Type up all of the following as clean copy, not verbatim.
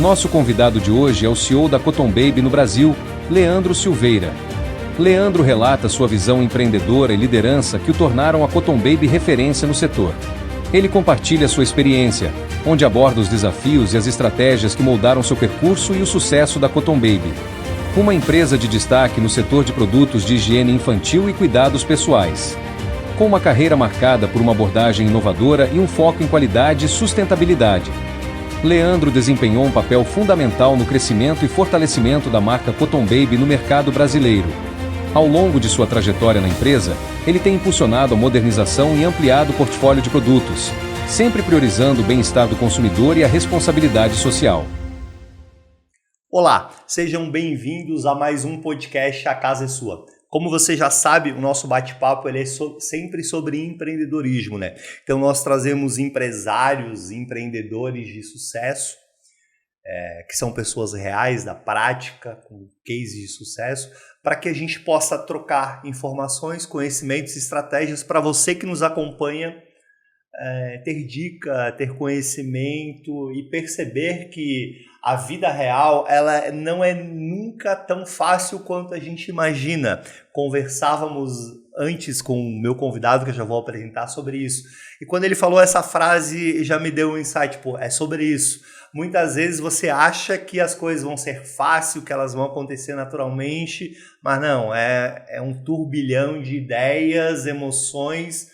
Nosso convidado de hoje é o CEO da Cotton Baby no Brasil, Leandro Silveira. Leandro relata sua visão empreendedora e liderança que o tornaram a Cotton Baby referência no setor. Ele compartilha sua experiência, onde aborda os desafios e as estratégias que moldaram seu percurso e o sucesso da Cotton Baby. Uma empresa de destaque no setor de produtos de higiene infantil e cuidados pessoais. Com uma carreira marcada por uma abordagem inovadora e um foco em qualidade e sustentabilidade. Leandro desempenhou um papel fundamental no crescimento e fortalecimento da marca Cotton Baby no mercado brasileiro. Ao longo de sua trajetória na empresa, ele tem impulsionado a modernização e ampliado o portfólio de produtos, sempre priorizando o bem-estar do consumidor e a responsabilidade social. Olá, sejam bem-vindos a mais um podcast A Casa é Sua. Como você já sabe, o nosso bate-papo ele é sempre sobre empreendedorismo, né? Então nós trazemos empresários, empreendedores de sucesso, que são pessoas reais, da prática, com cases de sucesso, para que a gente possa trocar informações, conhecimentos e estratégias para você que nos acompanha ter dica, ter conhecimento e perceber que a vida real ela não é nunca tão fácil quanto a gente imagina. Conversávamos antes com o meu convidado, que eu já vou apresentar, sobre isso. E quando ele falou essa frase, já me deu um insight, é sobre isso. Muitas vezes você acha que as coisas vão ser fáceis, que elas vão acontecer naturalmente, mas não, é um turbilhão de ideias, emoções,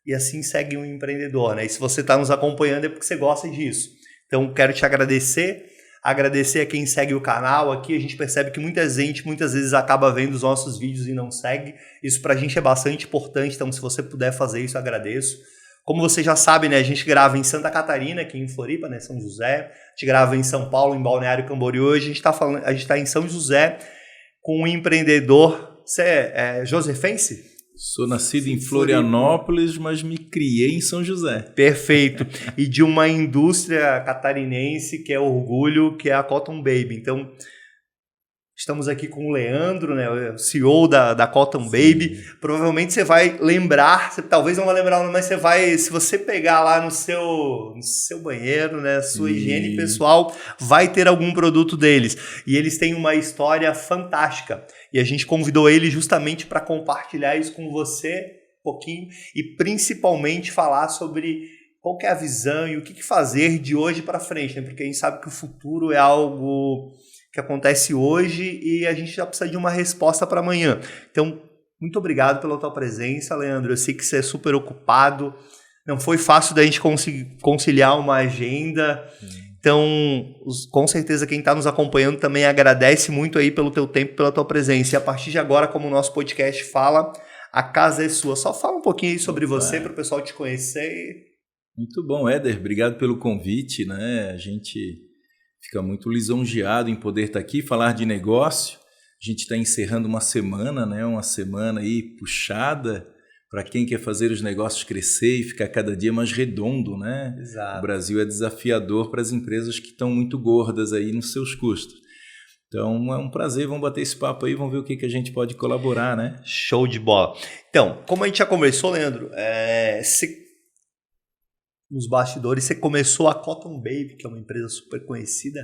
e assim segue um empreendedor, né? E se você está nos acompanhando é porque você gosta disso. Então, quero te agradecer a quem segue o canal. Aqui a gente percebe que muita gente, muitas vezes, acaba vendo os nossos vídeos e não segue. Isso para a gente é bastante importante, então se você puder fazer isso, eu agradeço. Como você já sabe, né, a gente grava em Santa Catarina, aqui em Floripa, né, São José. A gente grava em São Paulo, em Balneário Camboriú. Hoje a gente está em São José com um empreendedor. Você é josefense? Sou nascido em Florianópolis, mas me criei em São José. Perfeito. E de uma indústria catarinense que é orgulho, que é a Cotton Baby. Então, estamos aqui com o Leandro, né, o CEO da Cotton Baby. Provavelmente você vai lembrar, você talvez não vai lembrar, mas você vai, se você pegar lá no seu banheiro, né, sua higiene pessoal, vai ter algum produto deles. E eles têm uma história fantástica. E a gente convidou ele justamente para compartilhar isso com você um pouquinho e principalmente falar sobre qual que é a visão e o que fazer de hoje para frente, né? Porque a gente sabe que o futuro é algo que acontece hoje e a gente já precisa de uma resposta para amanhã. Então, muito obrigado pela tua presença, Leandro. Eu sei que você é super ocupado, não foi fácil da gente conciliar uma agenda. Então, com certeza quem está nos acompanhando também agradece muito aí pelo teu tempo, pela tua presença. E a partir de agora, como o nosso podcast fala, a casa é sua. Só fala um pouquinho aí sobre você para o pessoal te conhecer. Muito bom, Éder. Obrigado pelo convite, né? A gente fica muito lisonjeado em poder estar aqui, falar de negócio. A gente está encerrando uma semana, né? Uma semana aí puxada para quem quer fazer os negócios crescer e ficar cada dia mais redondo, né? Exato. O Brasil é desafiador para as empresas que estão muito gordas aí nos seus custos. Então é um prazer, vamos bater esse papo aí, vamos ver o que a gente pode colaborar, né? Show de bola. Então, como a gente já conversou, Leandro, nos bastidores, você começou a Cotton Baby, que é uma empresa super conhecida,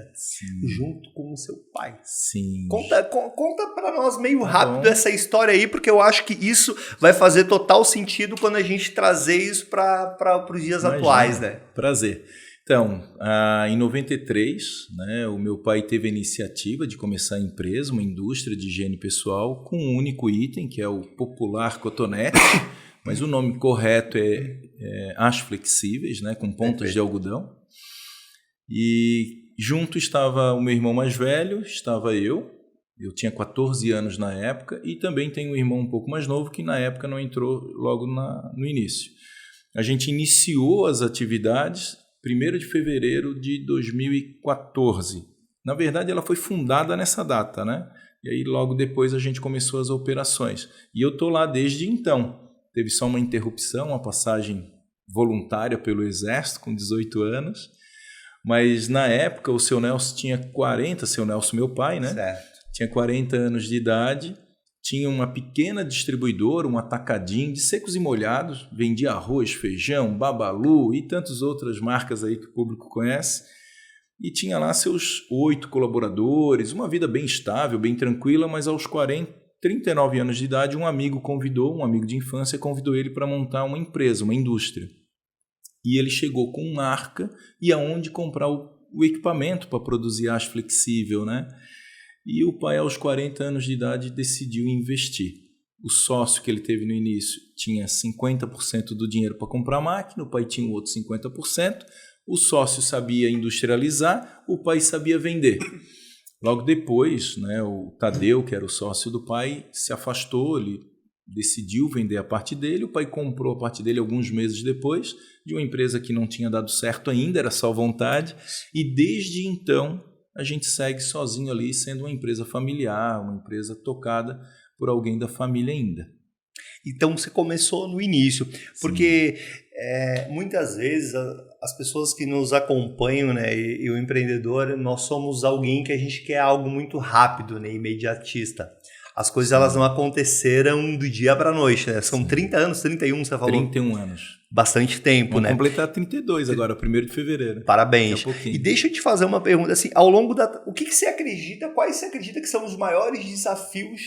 junto com o seu pai. Sim. Conta para nós meio rápido essa história aí, porque eu acho que isso vai fazer total sentido quando a gente trazer isso para os dias atuais, né? Prazer. Então, em 93, né, o meu pai teve a iniciativa de começar a empresa, uma indústria de higiene pessoal, com um único item, que é o popular cotonete, mas o nome correto é As Flexíveis, né, com pontas de algodão. E junto estava o meu irmão mais velho, estava eu tinha 14 anos na época, e também tenho um irmão um pouco mais novo que na época não entrou logo no início. A gente iniciou as atividades 1º de fevereiro de 2014. Na verdade, ela foi fundada nessa data, né? E aí logo depois a gente começou as operações. E eu estou lá desde então. Teve só uma interrupção, uma passagem voluntária pelo Exército com 18 anos. Mas na época o seu Nelson tinha 40, seu Nelson meu pai, né? Certo. Tinha 40 anos de idade, tinha uma pequena distribuidora, um atacadinho de secos e molhados, vendia arroz, feijão, Babalu e tantas outras marcas aí que o público conhece. e tinha lá seus 8 colaboradores, uma vida bem estável, bem tranquila, mas aos 39 anos de idade, um amigo de infância convidou ele para montar uma empresa, uma indústria. E ele chegou com uma arca e aonde comprar o equipamento para produzir aço flexível, né? E o pai, aos 40 anos de idade, decidiu investir. O sócio que ele teve no início tinha 50% do dinheiro para comprar a máquina, o pai tinha o outro 50%, o sócio sabia industrializar, o pai sabia vender. Logo depois, né, o Tadeu, que era o sócio do pai, se afastou, ele decidiu vender a parte dele, o pai comprou a parte dele alguns meses depois, de uma empresa que não tinha dado certo ainda, era só vontade, e desde então a gente segue sozinho ali, sendo uma empresa familiar, uma empresa tocada por alguém da família ainda. Então você começou no início, porque muitas vezes as pessoas que nos acompanham, né, e o empreendedor, nós somos alguém que a gente quer algo muito rápido, né, imediatista. As coisas elas não aconteceram do dia para a noite, né? São 30 anos, 31, você falou? 31 anos. Bastante tempo, né? Vamos completar 32 agora, 1º de fevereiro. Parabéns. E deixa eu te fazer uma pergunta, assim, ao longo o que você acredita, quais você acredita que são os maiores desafios?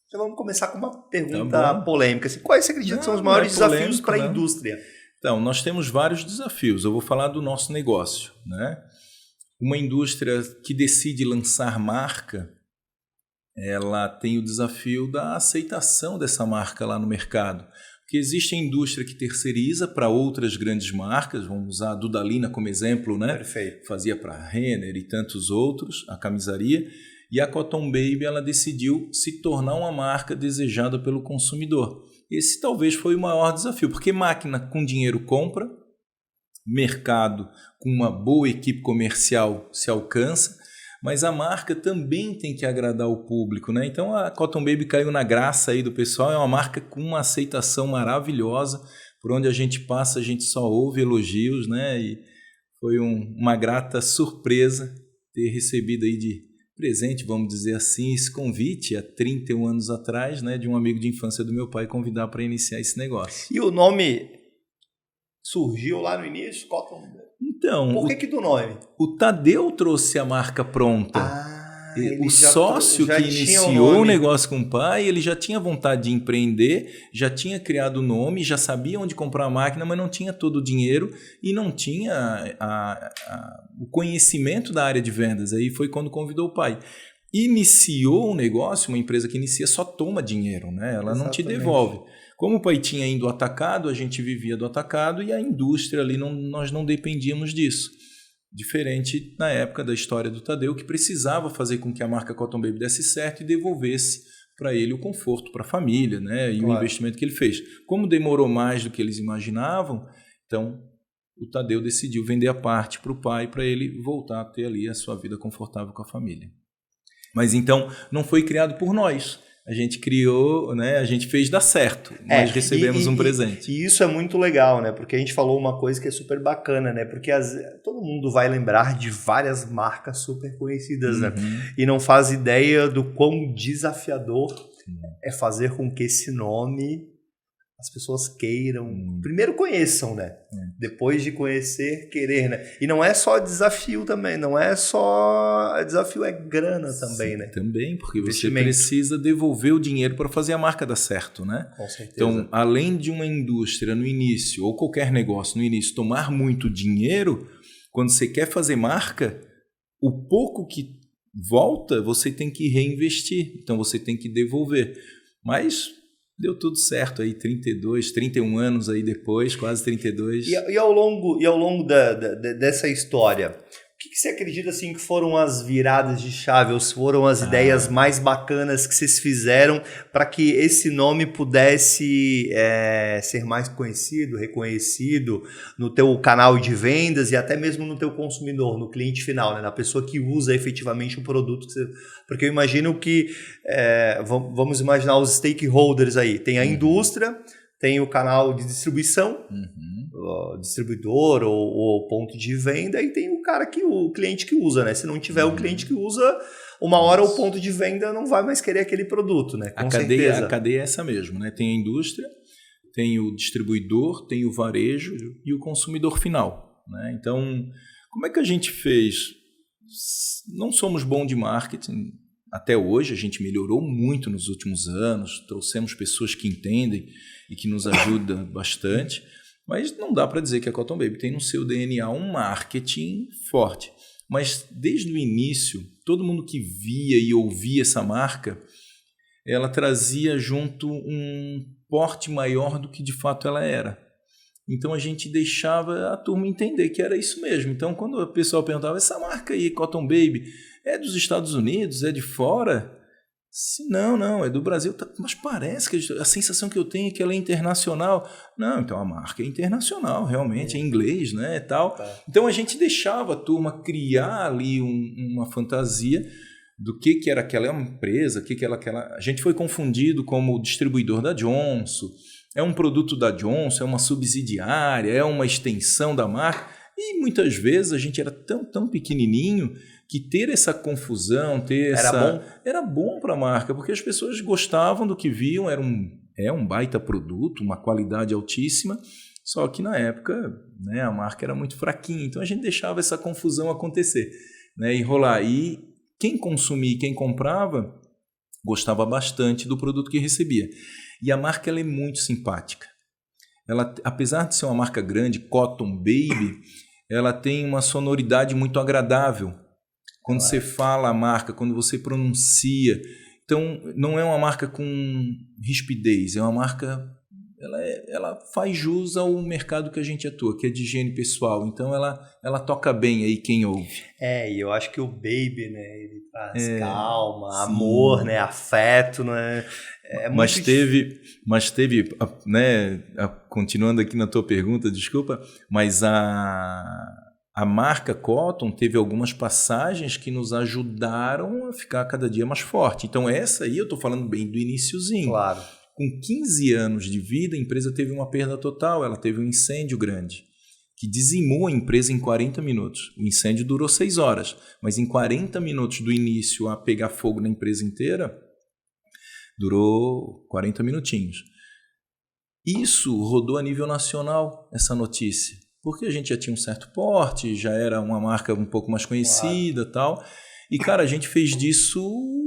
Então vamos começar com uma pergunta polêmica. Assim, quais você acredita que são os maiores desafios para a indústria? Então, nós temos vários desafios. Eu vou falar do nosso negócio, né? Uma indústria que decide lançar marca, ela tem o desafio da aceitação dessa marca lá no mercado. Porque existe a indústria que terceiriza para outras grandes marcas, vamos usar a Dudalina como exemplo, né? Perfeito. Fazia para a Renner e tantos outros, a camisaria. E a Cotton Baby ela decidiu se tornar uma marca desejada pelo consumidor. Esse talvez foi o maior desafio, porque máquina com dinheiro compra, mercado com uma boa equipe comercial se alcança, mas a marca também tem que agradar o público, né? Então a Cotton Baby caiu na graça aí do pessoal, é uma marca com uma aceitação maravilhosa, por onde a gente passa a gente só ouve elogios, né? E foi uma grata surpresa ter recebido aí de presente, vamos dizer assim, esse convite há 31 anos atrás, né, de um amigo de infância do meu pai convidar para iniciar esse negócio. E o nome surgiu lá no início, Cotton Baby? Então, por que do nome? O Tadeu trouxe a marca pronta. O sócio que iniciou o negócio com o pai, ele já tinha vontade de empreender, já tinha criado o nome, já sabia onde comprar a máquina, mas não tinha todo o dinheiro e não tinha o conhecimento da área de vendas. Aí foi quando convidou o pai. Iniciou um negócio, uma empresa que inicia só toma dinheiro, né? Ela não te devolve. Como o pai tinha indo atacado, a gente vivia do atacado e a indústria ali, nós não dependíamos disso. Diferente na época da história do Tadeu, que precisava fazer com que a marca Cotton Baby desse certo e devolvesse para ele o conforto para a família, né? E o investimento que ele fez. Como demorou mais do que eles imaginavam, então o Tadeu decidiu vender a parte para o pai para ele voltar a ter ali a sua vida confortável com a família. Mas então não foi criado por nós. A gente criou, né? A gente fez dar certo. Nós recebemos um presente. E isso é muito legal, né? Porque a gente falou uma coisa que é super bacana, né? Porque todo mundo vai lembrar de várias marcas super conhecidas, né? E não faz ideia do quão desafiador é fazer com que esse nome as pessoas queiram. Primeiro conheçam, né? Depois de conhecer, querer, né? E não é só desafio também, não é só desafio, é grana também, né? Também, porque você precisa devolver o dinheiro para fazer a marca dar certo, né? Com certeza. Então, além de uma indústria no início, ou qualquer negócio no início, tomar muito dinheiro, quando você quer fazer marca, o pouco que volta, você tem que reinvestir. Então, você tem que devolver. Mas deu tudo certo aí, 31 anos aí depois, quase 32. E ao longo dessa história, o que você acredita assim, que foram as viradas de chave, ou foram as ideias mais bacanas que vocês fizeram para que esse nome pudesse ser mais conhecido, reconhecido no teu canal de vendas e até mesmo no teu consumidor, no cliente final, né? Na pessoa que usa efetivamente o produto que você... Porque eu imagino que, vamos imaginar os stakeholders aí, tem a indústria, tem o canal de distribuição, distribuidor ou ponto de venda, e tem o cliente que usa, né? Se não tiver o cliente que usa, uma hora o ponto de venda não vai mais querer aquele produto, né? Com certeza. A cadeia é essa mesmo, né? Tem a indústria, tem o distribuidor, tem o varejo e o consumidor final, né? Então, Como é que a gente fez? Não somos bons de marketing até hoje, a gente melhorou muito nos últimos anos, trouxemos pessoas que entendem e que nos ajudam bastante, mas não dá para dizer que a Cotton Baby tem no seu DNA um marketing forte. Mas desde o início, todo mundo que via e ouvia essa marca, ela trazia junto um porte maior do que de fato ela era. Então a gente deixava a turma entender que era isso mesmo. Então quando o pessoal perguntava, essa marca aí, Cotton Baby, é dos Estados Unidos, é de fora? Não, é do Brasil. Mas parece que a sensação que eu tenho é que ela é internacional. Não, então a marca é internacional, realmente, é inglês, né, tal. Então a gente deixava a turma criar ali uma fantasia do que era aquela empresa, que era aquela... A gente foi confundido como distribuidor da Johnson, é um produto da Johnson, é uma subsidiária, é uma extensão da marca. E muitas vezes a gente era tão pequenininho que ter essa confusão, era bom para a marca, porque as pessoas gostavam do que viam, é um baita produto, uma qualidade altíssima, só que na época, né, a marca era muito fraquinha, então a gente deixava essa confusão acontecer, né, e rolar. E quem consumia, quem comprava, gostava bastante do produto que recebia. E a marca ela é muito simpática. Ela, apesar de ser uma marca grande, Cotton Baby, ela tem uma sonoridade muito agradável. Quando você fala a marca, quando você pronuncia. Então, não é uma marca com rispidez, é uma marca... Ela faz jus ao mercado que a gente atua, que é de higiene pessoal. Então, ela toca bem aí quem ouve. E eu acho que o Baby, né, ele traz calma, sim, amor, né, afeto, né? Mas teve, né, continuando aqui na tua pergunta, desculpa, mas a marca Cotton teve algumas passagens que nos ajudaram a ficar cada dia mais forte. Então essa aí eu estou falando bem do iniciozinho. Claro. Com 15 anos de vida, a empresa teve uma perda total, ela teve um incêndio grande, que dizimou a empresa em 40 minutos. O incêndio durou 6 horas, mas em 40 minutos do início a pegar fogo na empresa inteira, durou 40 minutinhos. Isso rodou a nível nacional, essa notícia. Porque a gente já tinha um certo porte, já era uma marca um pouco mais conhecida, tal. E, cara, a gente fez disso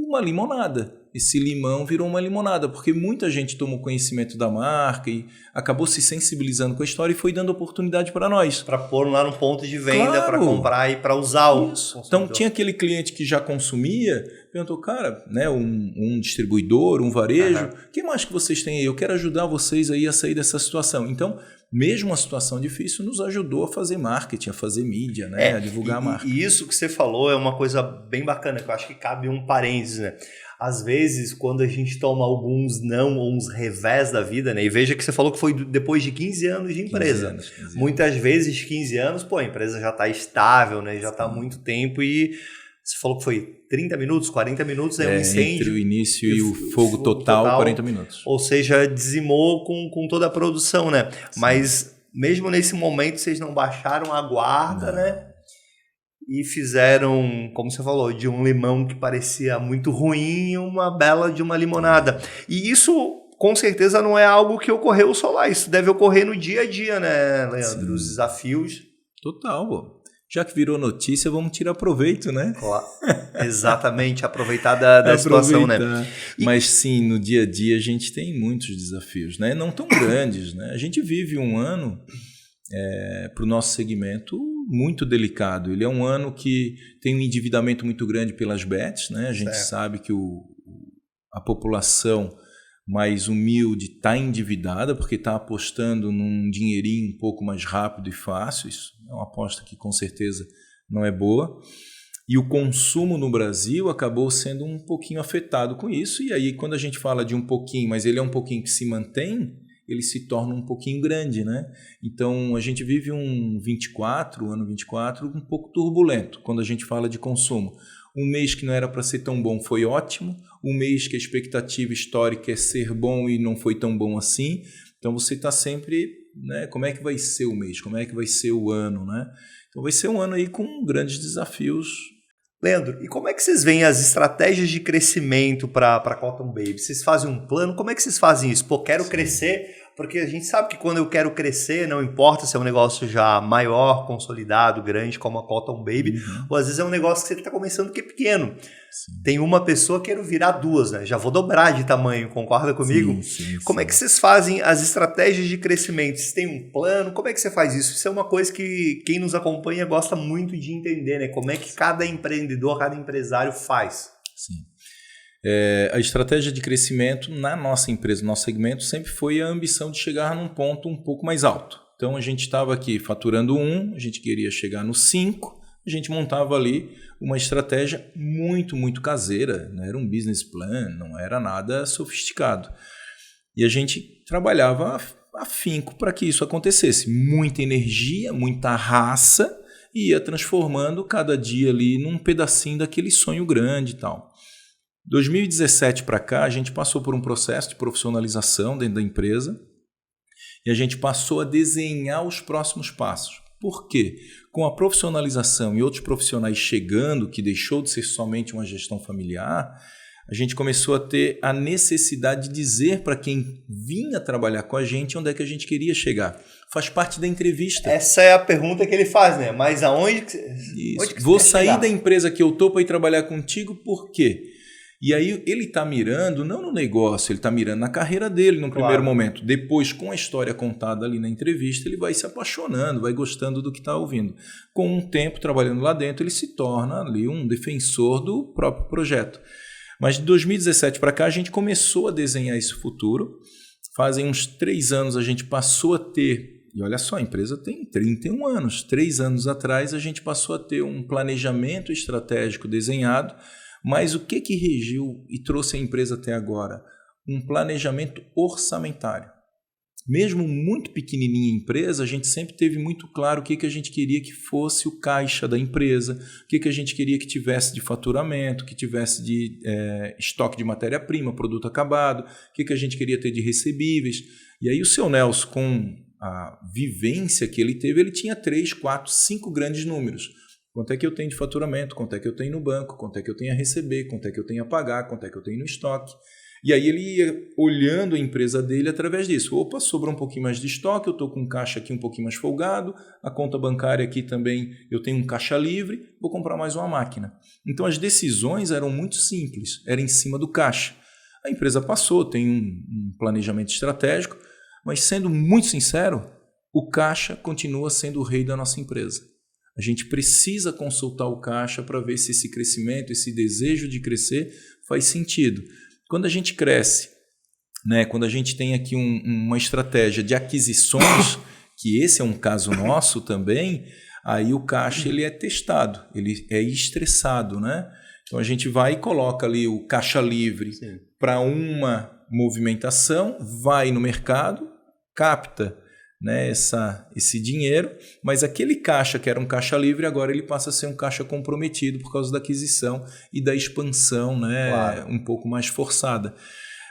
uma limonada. Esse limão virou uma limonada, porque muita gente tomou conhecimento da marca e acabou se sensibilizando com a história e foi dando oportunidade para nós. Para pôr lá no ponto de venda, para comprar e para usar o consumidor. Então, tinha aquele cliente que já consumia, perguntou, cara, né, um distribuidor, um varejo, o que mais que vocês têm aí? Eu quero ajudar vocês aí a sair dessa situação. Então, mesmo uma situação difícil, nos ajudou a fazer marketing, a fazer mídia, né, a divulgar a marca. E isso que você falou é uma coisa bem bacana, que eu acho que cabe um parênteses, né? Às vezes, quando a gente toma alguns não ou uns revés da vida, né? E veja que você falou que foi depois de 15 anos de empresa. 15 anos. Muitas vezes, 15 anos, a empresa já está estável, né? Já está há muito tempo e você falou que foi 30 minutos, 40 minutos, um incêndio. Entre o início e o fogo total, 40 minutos. Ou seja, dizimou com toda a produção, né? Sim. Mas mesmo nesse momento, vocês não baixaram a guarda, né? E fizeram, como você falou, de um limão que parecia muito ruim, uma bela de uma limonada. E isso, com certeza, não é algo que ocorreu só lá. Isso deve ocorrer no dia a dia, né, Leandro? Sim. Os desafios. Total, pô. Já que virou notícia, vamos tirar proveito, né? Claro. Exatamente, aproveitar da situação, né? Mas sim, no dia a dia a gente tem muitos desafios, né? Não tão grandes, né? A gente vive um ano, para o nosso segmento, muito delicado. Ele é um ano que tem um endividamento muito grande pelas bets, né? A gente sabe que a população mais humilde está endividada porque está apostando num dinheirinho um pouco mais rápido e fácil. Isso é uma aposta que com certeza não é boa. E o consumo no Brasil acabou sendo um pouquinho afetado com isso. E aí, quando a gente fala de um pouquinho, mas ele é um pouquinho que se mantém, ele se torna um pouquinho grande, né? Então, a gente vive ano 24, um pouco turbulento quando a gente fala de consumo. Um mês que não era para ser tão bom foi ótimo, um mês que a expectativa histórica é ser bom e não foi tão bom assim. Então, você está sempre, né? Como é que vai ser o mês? Como é que vai ser o ano, né? Então, vai ser um ano aí com grandes desafios. Leandro, e como é que vocês veem as estratégias de crescimento para Cotton Baby? Vocês fazem um plano? Como é que vocês fazem isso? Quero crescer Porque a gente sabe que quando eu quero crescer, não importa se é um negócio já maior, consolidado, grande, como a Cotton Baby, ou às vezes é um negócio que você está começando que é pequeno. Sim. Tem uma pessoa, quero virar duas, né? Já vou dobrar de tamanho, concorda comigo? Sim, como é que vocês fazem as estratégias de crescimento? Vocês têm um plano? Como é que você faz isso? Isso é uma coisa que quem nos acompanha gosta muito de entender, né? Como é que cada empreendedor, cada empresário faz? Sim. A estratégia de crescimento na nossa empresa, no nosso segmento, sempre foi a ambição de chegar num ponto um pouco mais alto. Então, a gente estava aqui faturando 1, a gente queria chegar no 5, a gente montava ali uma estratégia muito, muito caseira, não era um business plan, não era nada sofisticado. E a gente trabalhava afinco para que isso acontecesse. Muita energia, muita raça, e ia transformando cada dia ali num pedacinho daquele sonho grande e tal. 2017 para cá, a gente passou por um processo de profissionalização dentro da empresa e a gente passou a desenhar os próximos passos. Por quê? Com a profissionalização e outros profissionais chegando, que deixou de ser somente uma gestão familiar, a gente começou a ter a necessidade de dizer para quem vinha trabalhar com a gente onde é que a gente queria chegar. Faz parte da entrevista. Essa é a pergunta que ele faz, né? Mas aonde que onde que vou sair chegar? Da empresa que eu estou para ir trabalhar contigo, por quê? E aí ele está mirando não no negócio, ele está mirando na carreira dele no primeiro momento. Depois, com a história contada ali na entrevista, ele vai se apaixonando, vai gostando do que está ouvindo. Com um tempo trabalhando lá dentro, ele se torna ali um defensor do próprio projeto. Mas de 2017 para cá, a gente começou a desenhar esse futuro. Fazem uns 3 anos a gente passou a ter, e olha só, a empresa tem 31 anos. 3 anos atrás a gente passou a ter um planejamento estratégico desenhado. Mas o que regiu e trouxe a empresa até agora? Um planejamento orçamentário. Mesmo muito pequenininha a empresa, a gente sempre teve muito claro o que a gente queria que fosse o caixa da empresa, o que a gente queria que tivesse de faturamento, que tivesse de estoque de matéria-prima, produto acabado, o que a gente queria ter de recebíveis. E aí o seu Nelson, com a vivência que ele teve, ele tinha 3, 4, 5 grandes números. Quanto é que eu tenho de faturamento, quanto é que eu tenho no banco, quanto é que eu tenho a receber, quanto é que eu tenho a pagar, quanto é que eu tenho no estoque. E aí ele ia olhando a empresa dele através disso. Opa, sobra um pouquinho mais de estoque, eu estou com um caixa aqui um pouquinho mais folgado, a conta bancária aqui também eu tenho um caixa livre, vou comprar mais uma máquina. Então as decisões eram muito simples, era em cima do caixa. A empresa passou, tem um planejamento estratégico, mas sendo muito sincero, o caixa continua sendo o rei da nossa empresa. A gente precisa consultar o caixa para ver se esse crescimento, esse desejo de crescer faz sentido. Quando a gente cresce, né, quando a gente tem aqui uma estratégia de aquisições, que esse é um caso nosso também, aí o caixa ele é testado, ele é estressado, né? Então a gente vai e coloca ali o caixa livre para uma movimentação, vai no mercado, capta, né, esse dinheiro, mas aquele caixa que era um caixa livre, agora ele passa a ser um caixa comprometido por causa da aquisição e da expansão, né, um pouco mais forçada.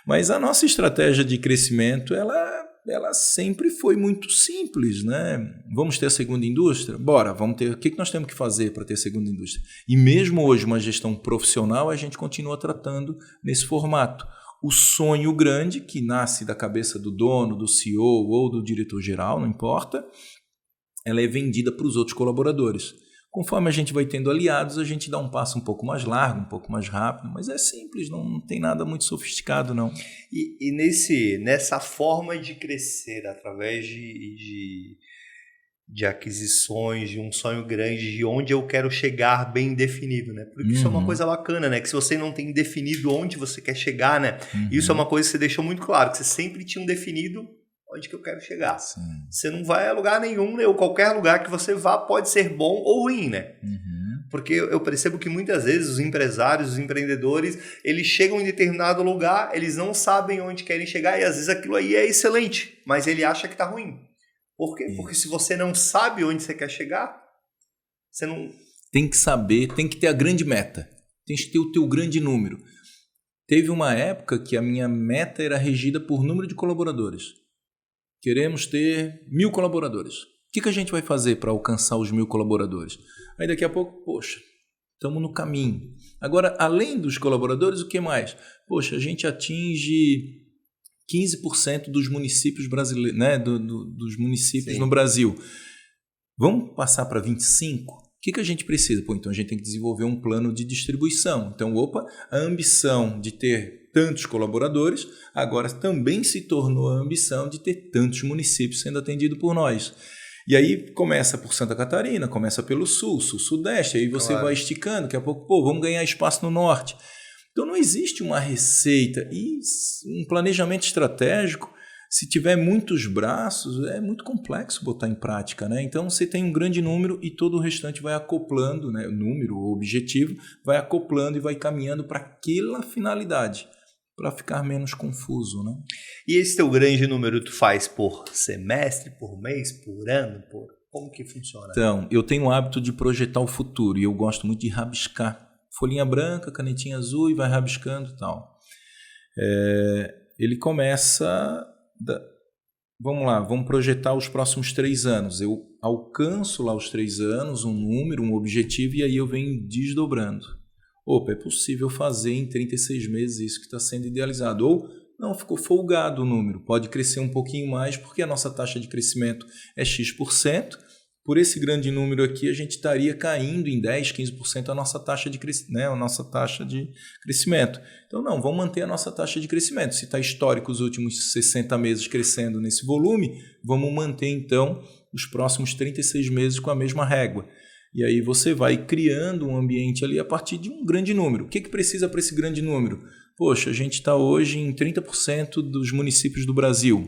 Mas a nossa estratégia de crescimento, ela sempre foi muito simples, né? Vamos ter a segunda indústria? Bora, vamos ter. O que nós temos que fazer para ter a segunda indústria? E mesmo hoje, uma gestão profissional, a gente continua tratando nesse formato. O sonho grande, que nasce da cabeça do dono, do CEO ou do diretor-geral, não importa, ela é vendida para os outros colaboradores. Conforme a gente vai tendo aliados, a gente dá um passo um pouco mais largo, um pouco mais rápido, mas é simples, não tem nada muito sofisticado, não. E nessa forma de crescer através de aquisições, de um sonho grande, de onde eu quero chegar bem definido, né? Porque isso é uma coisa bacana, né? Que se você não tem definido onde você quer chegar, né? Isso é uma coisa que você deixou muito claro, que você sempre tinha definido onde que eu quero chegar. Sim. Você não vai a lugar nenhum, né? Ou qualquer lugar que você vá pode ser bom ou ruim, né? Porque eu percebo que muitas vezes os empresários, os empreendedores, eles chegam em determinado lugar, eles não sabem onde querem chegar e às vezes aquilo aí é excelente, mas ele acha que está ruim. Por quê? Porque se você não sabe onde você quer chegar, você não... Tem que saber, tem que ter a grande meta. Tem que ter o teu grande número. Teve uma época que a minha meta era regida por número de colaboradores. Queremos ter 1000 colaboradores. O que a gente vai fazer para alcançar os 1000 colaboradores? Aí daqui a pouco, poxa, estamos no caminho. Agora, além dos colaboradores, o que mais? Poxa, a gente atinge 15% dos municípios brasileiros, né, dos municípios Sim. no Brasil. Vamos passar para 25%? O que a gente precisa? Então a gente tem que desenvolver um plano de distribuição. Então, a ambição de ter tantos colaboradores agora também se tornou a ambição de ter tantos municípios sendo atendidos por nós. E aí começa por Santa Catarina, começa pelo Sul, Sudeste, aí você vai esticando, daqui a pouco, vamos ganhar espaço no Norte. Então não existe uma receita e um planejamento estratégico. Se tiver muitos braços, é muito complexo botar em prática, né? Então você tem um grande número e todo o restante vai acoplando, né? O número, o objetivo, vai acoplando e vai caminhando para aquela finalidade, para ficar menos confuso, né? E esse teu grande número tu faz por semestre, por mês, por ano? Como que funciona? Então, eu tenho o hábito de projetar o futuro e eu gosto muito de rabiscar. Folhinha branca, canetinha azul e vai rabiscando e tal. Ele começa... Vamos lá, vamos projetar os próximos 3 anos. Eu alcanço lá os 3 anos, um número, um objetivo, e aí eu venho desdobrando. É possível fazer em 36 meses isso que está sendo idealizado. Ou não, ficou folgado o número, pode crescer um pouquinho mais, porque a nossa taxa de crescimento é X%. Por esse grande número aqui, a gente estaria caindo em 10%, 15% a nossa taxa de crescimento. Então, não, vamos manter a nossa taxa de crescimento. Se está histórico os últimos 60 meses crescendo nesse volume, vamos manter, então, os próximos 36 meses com a mesma régua. E aí você vai criando um ambiente ali a partir de um grande número. O que precisa para esse grande número? Poxa, a gente está hoje em 30% dos municípios do Brasil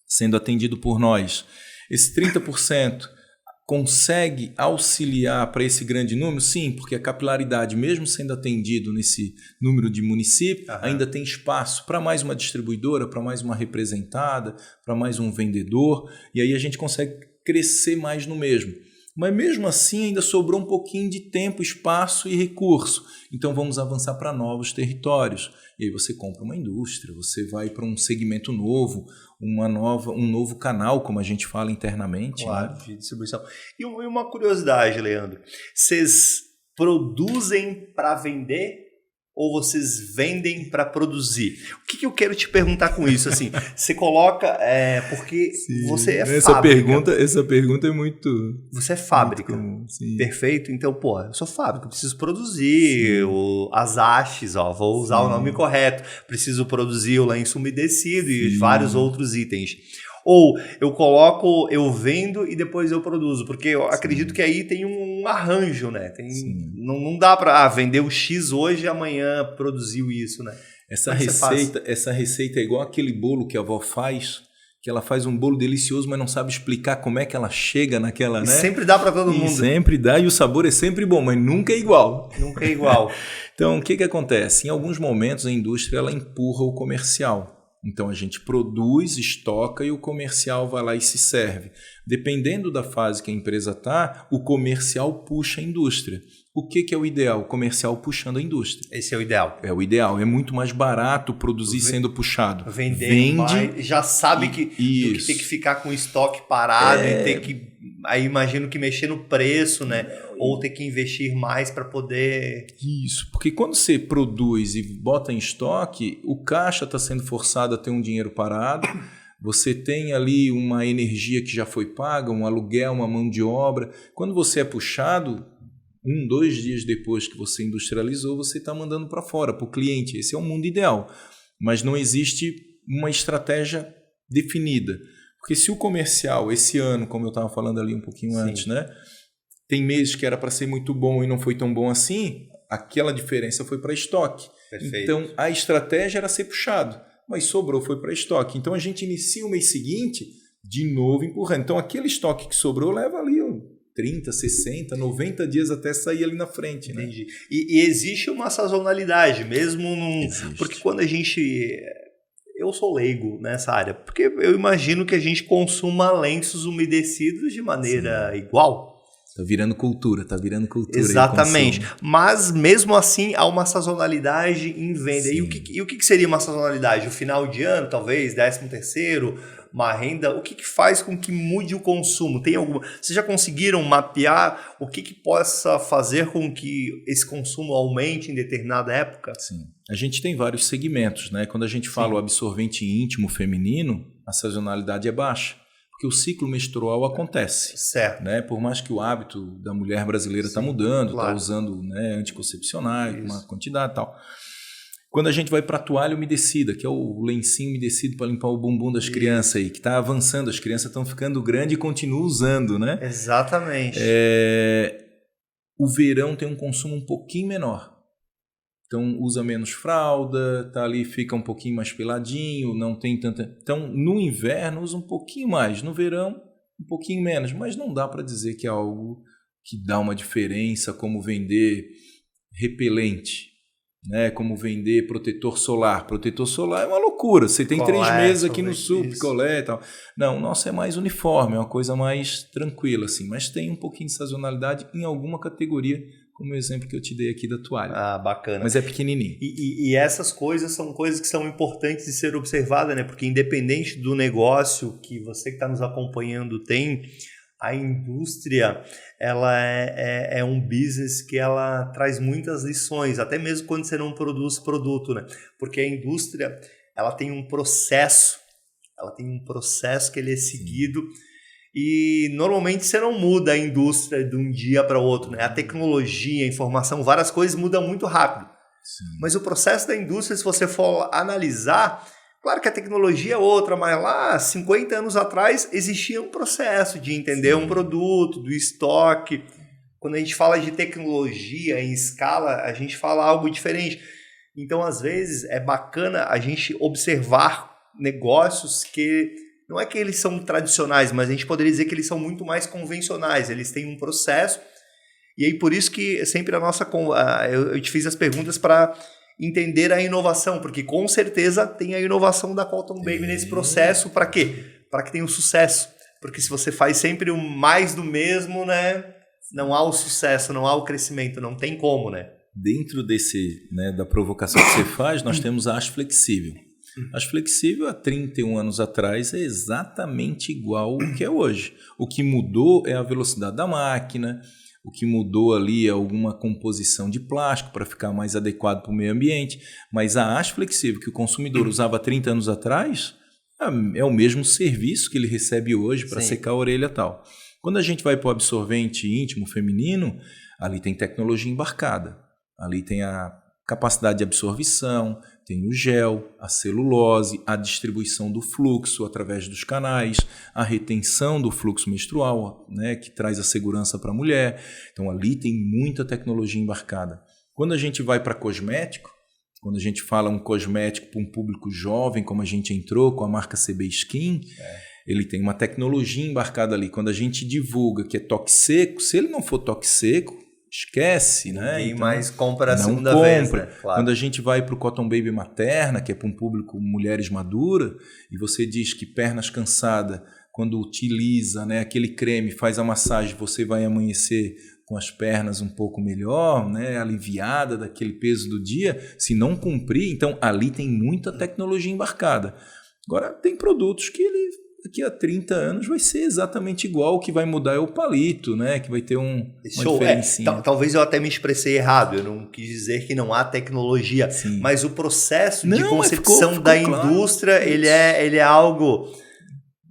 sendo atendido por nós. Esse 30% consegue auxiliar para esse grande número? Sim, porque a capilaridade, mesmo sendo atendido nesse número de municípios, ainda tem espaço para mais uma distribuidora, para mais uma representada, para mais um vendedor, e aí a gente consegue crescer mais no mesmo. Mas mesmo assim ainda sobrou um pouquinho de tempo, espaço e recurso. Então vamos avançar para novos territórios. E aí você compra uma indústria, você vai para um segmento novo, um novo canal, como a gente fala internamente. Claro, de distribuição. E uma curiosidade, Leandro. Vocês produzem para vender ou vocês vendem para produzir? O que eu quero te perguntar com isso? Assim, você coloca... porque sim, você é fábrica. Essa pergunta é muito... Você é fábrica, comum, perfeito? Então, eu sou fábrica, eu preciso produzir as hastes, vou usar o nome correto. Preciso produzir o lenço umedecido e vários outros itens. Ou eu vendo e depois eu produzo, porque eu acredito que aí tem um arranjo, né? Não dá para vender o X hoje e amanhã produziu isso, né? Essa receita é igual aquele bolo que a avó faz, que ela faz um bolo delicioso, mas não sabe explicar como é que ela chega naquela, né? Sempre dá para todo mundo. Sempre dá e o sabor é sempre bom, mas nunca é igual. Nunca é igual. Então, o que acontece? Em alguns momentos a indústria ela empurra o comercial. Então a gente produz, estoca e o comercial vai lá e se serve. Dependendo da fase que a empresa está, o comercial puxa a indústria. O que é o ideal? O comercial puxando a indústria. Esse é o ideal. É o ideal. É muito mais barato produzir sendo puxado. Vende, já sabe que tem que ficar com o estoque parado e ter que... Aí imagino que mexer no preço, né? Ou ter que investir mais para poder... Isso, porque quando você produz e bota em estoque, o caixa está sendo forçado a ter um dinheiro parado, você tem ali uma energia que já foi paga, um aluguel, uma mão de obra. Quando você é puxado, 1, 2 dias depois que você industrializou, você está mandando para fora, para o cliente. Esse é o mundo ideal. Mas não existe uma estratégia definida. Porque se o comercial, esse ano, como eu estava falando ali um pouquinho antes, né? Tem meses que era para ser muito bom e não foi tão bom assim, aquela diferença foi para estoque. Perfeito. Então, a estratégia era ser puxado, mas sobrou, foi para estoque. Então, a gente inicia o mês seguinte de novo empurrando. Então, aquele estoque que sobrou leva ali 30, 60, 90 dias até sair ali na frente. Né? Entendi. E existe uma sazonalidade, mesmo num... Existe. Porque quando a gente... Eu sou leigo nessa área, porque eu imagino que a gente consuma lenços umedecidos de maneira igual. Tá virando cultura. Exatamente. Mas, mesmo assim, há uma sazonalidade em venda. E o que seria uma sazonalidade? O final de ano, talvez? 13º? uma renda, o que faz com que mude o consumo? Tem alguma? Vocês já conseguiram mapear o que possa fazer com que esse consumo aumente em determinada época? Sim. A gente tem vários segmentos, né? Quando a gente fala o absorvente íntimo feminino, a sazonalidade é baixa, porque o ciclo menstrual acontece. Certo. Né? Por mais que o hábito da mulher brasileira está mudando, está usando, né, anticoncepcionais, uma quantidade e tal. Quando a gente vai para a toalha umedecida, que é o lencinho umedecido para limpar o bumbum das crianças aí, que está avançando, as crianças estão ficando grandes e continuam usando, né? Exatamente. O verão tem um consumo um pouquinho menor. Então usa menos fralda, tá ali, fica um pouquinho mais peladinho, não tem tanta... Então no inverno usa um pouquinho mais, no verão um pouquinho menos, mas não dá para dizer que é algo que dá uma diferença, como vender repelente, né? Como vender protetor solar. Protetor solar é uma loucura, você tem 3 meses aqui no sul, picolé e tal. Não, o nosso é mais uniforme, é uma coisa mais tranquila, assim, mas tem um pouquinho de sazonalidade em alguma categoria, como o exemplo que eu te dei aqui da toalha. Ah, bacana. Mas é pequenininho. E essas coisas são coisas que são importantes de ser observadas, né? Porque independente do negócio que você que está nos acompanhando tem, a indústria, ela é um business que ela traz muitas lições, até mesmo quando você não produz produto, né? Porque a indústria, ela tem um processo que ele é seguido. E normalmente você não muda a indústria de um dia para o outro, né? A tecnologia, a informação, várias coisas mudam muito rápido. Sim. Mas o processo da indústria, se você for analisar, claro que a tecnologia é outra, mas lá 50 anos atrás existia um processo de entender um produto, do estoque. Quando a gente fala de tecnologia em escala, a gente fala algo diferente. Então, às vezes, é bacana a gente observar negócios que... Não é que eles são tradicionais, mas a gente poderia dizer que eles são muito mais convencionais. Eles têm um processo. E aí, por isso que sempre eu te fiz as perguntas para entender a inovação. Porque, com certeza, tem a inovação da Cotton Baby nesse processo. Para quê? Para que tenha o sucesso. Porque se você faz sempre o mais do mesmo, né, não há o sucesso, não há o crescimento. Não tem como, né? Dentro da provocação que você faz, nós temos a As Flexível. As Flexível, há 31 anos atrás, é exatamente igual ao que é hoje. O que mudou é a velocidade da máquina, o que mudou ali é alguma composição de plástico para ficar mais adequado para o meio ambiente. Mas a As Flexível, que o consumidor usava há 30 anos atrás, é o mesmo serviço que ele recebe hoje para secar a orelha e tal. Quando a gente vai para o absorvente íntimo feminino, ali tem tecnologia embarcada. Ali tem a capacidade de absorção, tem o gel, a celulose, a distribuição do fluxo através dos canais, a retenção do fluxo menstrual, né, que traz a segurança para a mulher. Então ali tem muita tecnologia embarcada. Quando a gente vai para cosmético, quando a gente fala um cosmético para um público jovem, como a gente entrou com a marca CB Skin, ele tem uma tecnologia embarcada ali. Quando a gente divulga que é toque seco, se ele não for toque seco, esquece, né? Ninguém então, mais compra a segunda vez, né? Claro. Quando a gente vai para o Cotton Baby materna, que é para um público mulheres maduras, e você diz que pernas cansadas, quando utiliza, né, aquele creme, faz a massagem, você vai amanhecer com as pernas um pouco melhor, né, aliviada daquele peso do dia, se não cumprir, então ali tem muita tecnologia embarcada. Agora, tem produtos que daqui a 30 anos vai ser exatamente igual, o que vai mudar é o palito, né? Que vai ter uma diferencinha. Talvez eu até me expressei errado, eu não quis dizer que não há tecnologia, mas o processo de concepção da indústria, claro. ele é algo...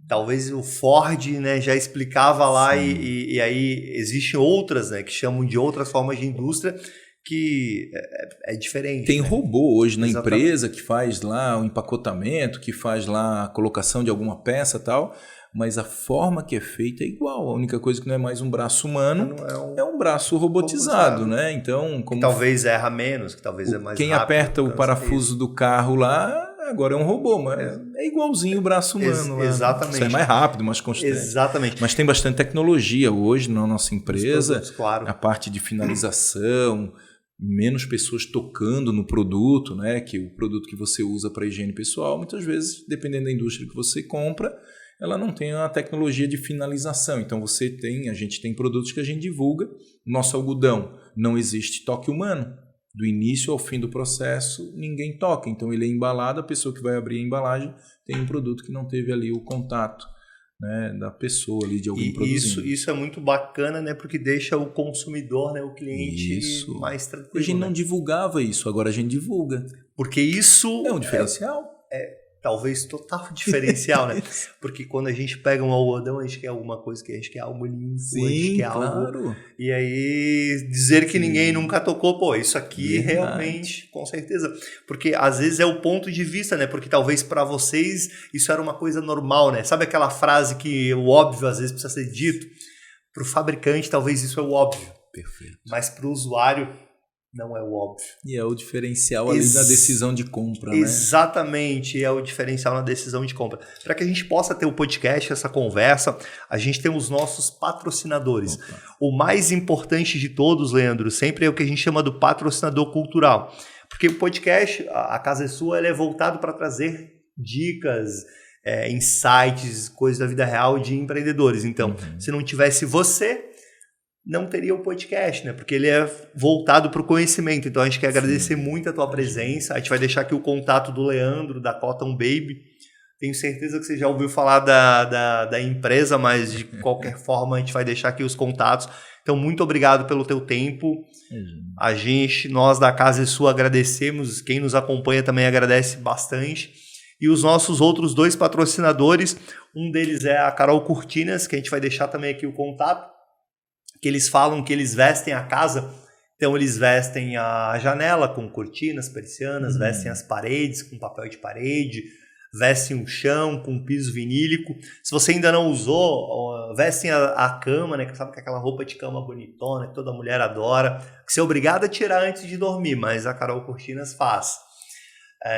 Talvez o Ford, né, já explicava lá e aí existem outras, né, que chamam de outras formas de indústria que é diferente. Tem, né? Robô hoje na Exatamente. Empresa que faz lá o empacotamento, que faz lá a colocação de alguma peça e tal, mas a forma que é feita é igual. A única coisa que não é mais um braço humano, é um braço robotizado, né? Então, como... Que talvez erra menos, que talvez é mais quem rápido. Quem aperta o parafuso do carro lá, agora é um robô, mas é igualzinho o braço humano. Exatamente. Isso é mais rápido, mais constante. Exatamente. Mas tem bastante tecnologia hoje na nossa empresa. Produtos, claro. A parte de finalização, menos pessoas tocando no produto, né? Que o produto que você usa para higiene pessoal, muitas vezes, dependendo da indústria que você compra, ela não tem a tecnologia de finalização. Então a gente tem produtos que a gente divulga. Nosso algodão não existe toque humano. Do início ao fim do processo, ninguém toca. Então ele é embalado, a pessoa que vai abrir a embalagem tem um produto que não teve ali o contato, né, da pessoa ali, de alguém produzindo. Isso é muito bacana, né, porque deixa o consumidor, né, o cliente mais tranquilo. A gente não divulgava isso, agora a gente divulga. Porque isso é um diferencial. Talvez total diferencial, né? Porque quando a gente pega um algodão, a gente quer alguma coisa que a gente quer algo limpo, sim, a gente quer algo... E aí dizer que ninguém nunca tocou, pô, isso aqui realmente, com certeza. Porque às vezes é o ponto de vista, né? Porque talvez para vocês isso era uma coisa normal, né? Sabe aquela frase que o óbvio às vezes precisa ser dito? Para o fabricante talvez isso é o óbvio. Perfeito. Mas para o usuário... não é o óbvio. E é o diferencial ali da decisão de compra, né? Exatamente, é o diferencial na decisão de compra. Para que a gente possa ter o podcast, essa conversa, a gente tem os nossos patrocinadores. Opa. O mais importante de todos, Leandro, sempre é o que a gente chama do patrocinador cultural. Porque o podcast, a Casa é Sua, ele é voltado para trazer dicas, insights, coisas da vida real de empreendedores. Então, se não tivesse você... não teria o podcast, né? Porque ele é voltado para o conhecimento. Então, a gente quer agradecer muito a tua presença. A gente vai deixar aqui o contato do Leandro, da Cotton Baby. Tenho certeza que você já ouviu falar da empresa, mas de qualquer forma, a gente vai deixar aqui os contatos. Então, muito obrigado pelo teu tempo. Nós da Casa é Sua agradecemos. Quem nos acompanha também agradece bastante. E os nossos outros 2 patrocinadores, um deles é a Carol Cortinas, que a gente vai deixar também aqui o contato. Que eles falam que eles vestem a casa, então eles vestem a janela com cortinas, persianas, vestem as paredes com papel de parede, vestem o chão com piso vinílico. Se você ainda não usou, vestem a cama, né? Sabe que aquela roupa de cama bonitona que toda mulher adora, que você é obrigado a tirar antes de dormir, mas a Carol Cortinas faz.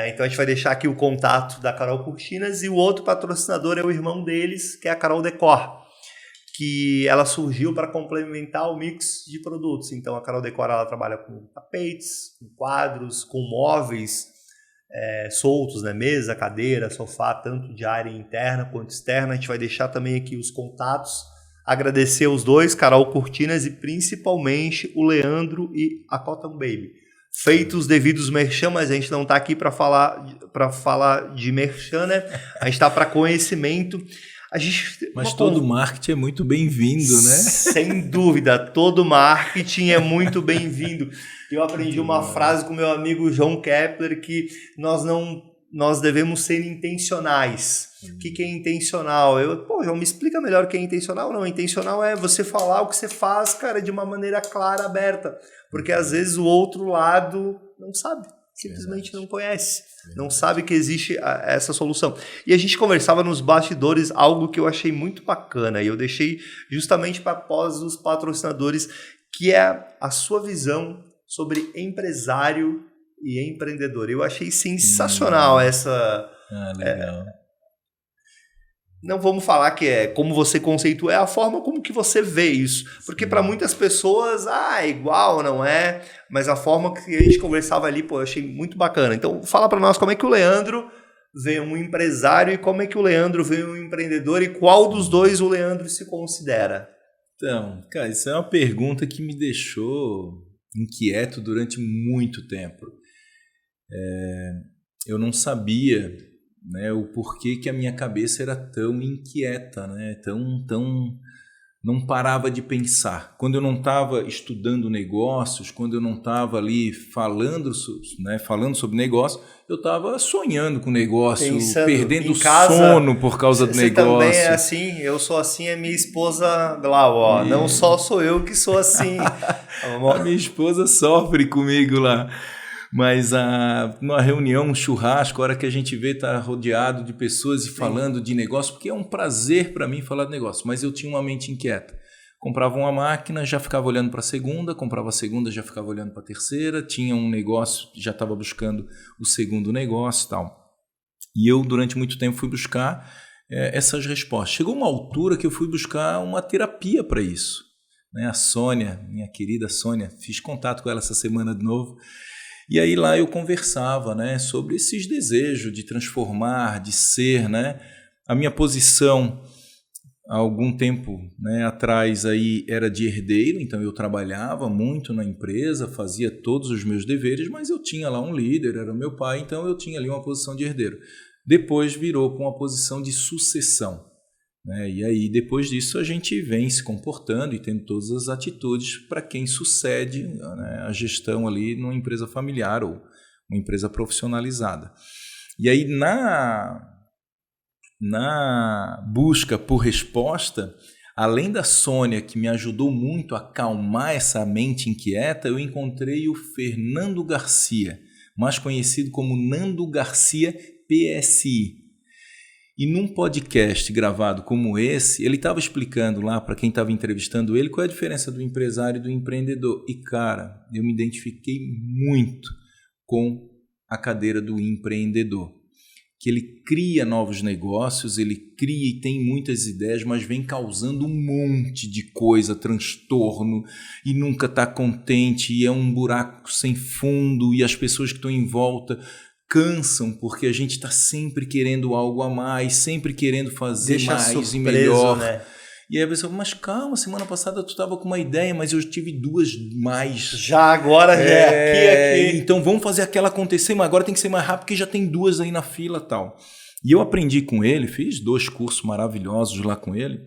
Então a gente vai deixar aqui o contato da Carol Cortinas e o outro patrocinador é o irmão deles, que é a Carol Decor, que ela surgiu para complementar o mix de produtos. Então, a Carol Decor ela trabalha com tapetes, com quadros, com móveis soltos, né? Mesa, cadeira, sofá, tanto de área interna quanto externa. A gente vai deixar também aqui os contatos. Agradecer os 2, Carol Cortinas e principalmente o Leandro e a Cotton Baby. Feitos os devidos merchan, mas a gente não está aqui para falar de merchan, né? A gente está para conhecimento. Mas todo marketing é muito bem-vindo, né? Sem dúvida, todo marketing é muito bem-vindo. Eu aprendi uma frase com meu amigo João Kepler que nós devemos ser intencionais. O que é intencional? João, me explica melhor o que é intencional. Não, intencional é você falar o que você faz, cara, de uma maneira clara, aberta. Porque às vezes o outro lado não sabe. Simplesmente não conhece, não sabe que existe essa solução. E a gente conversava nos bastidores algo que eu achei muito bacana e eu deixei justamente para após os patrocinadores, que é a sua visão sobre empresário e empreendedor. Eu achei sensacional essa... legal. Não vamos falar que é como você conceitua, é a forma como que você vê isso. Porque para muitas pessoas, é igual, não é? Mas a forma que a gente conversava ali, eu achei muito bacana. Então, fala para nós como é que o Leandro vê um empresário e como é que o Leandro vê um empreendedor e qual dos 2 o Leandro se considera? Então, cara, isso é uma pergunta que me deixou inquieto durante muito tempo. Eu não sabia... né, o porquê que a minha cabeça era tão inquieta, né, tão não parava de pensar. Quando eu não estava estudando negócios, quando eu não estava ali falando sobre negócio, eu estava sonhando com o negócio, pensando, perdendo sono por causa do negócio. Você também é assim, eu sou assim, é minha esposa Glau, não só sou eu que sou assim. A minha esposa sofre comigo lá. Mas numa reunião, um churrasco, a hora que a gente vê, tá rodeado de pessoas e falando de negócio, porque é um prazer para mim falar de negócio, mas eu tinha uma mente inquieta. Comprava uma máquina, já ficava olhando para a segunda, comprava a segunda, já ficava olhando para a terceira, tinha um negócio, já estava buscando o segundo negócio e tal. E eu, durante muito tempo, fui buscar essas respostas. Chegou uma altura que eu fui buscar uma terapia para isso. A Sônia, minha querida Sônia, fiz contato com ela essa semana de novo. E aí lá eu conversava, né, sobre esses desejos de transformar, de ser, né? A minha posição há algum tempo, né, atrás aí era de herdeiro, então eu trabalhava muito na empresa, fazia todos os meus deveres, mas eu tinha lá um líder, era o meu pai, então eu tinha ali uma posição de herdeiro. Depois virou para uma posição de sucessão, né? E aí depois disso a gente vem se comportando e tendo todas as atitudes para quem sucede, né, a gestão ali numa empresa familiar ou uma empresa profissionalizada. E aí na busca por resposta, além da Sônia, que me ajudou muito a acalmar essa mente inquieta, eu encontrei o Fernando Garcia, mais conhecido como Nando Garcia PSI. E num podcast gravado como esse, ele estava explicando lá para quem estava entrevistando ele qual é a diferença do empresário e do empreendedor. E, cara, eu me identifiquei muito com a cadeira do empreendedor. Que ele cria novos negócios, ele cria e tem muitas ideias, mas vem causando um monte de coisa, transtorno, e nunca está contente, e é um buraco sem fundo, e as pessoas que estão em volta cansam, porque a gente está sempre querendo algo a mais, sempre querendo fazer mais e melhor. Né? E aí a pessoa, mas calma, semana passada tu estava com uma ideia, mas eu tive duas mais. Já agora já é aqui. Então vamos fazer aquela acontecer, mas agora tem que ser mais rápido porque já tem duas aí na fila e tal. E eu aprendi com ele, fiz 2 cursos maravilhosos lá com ele.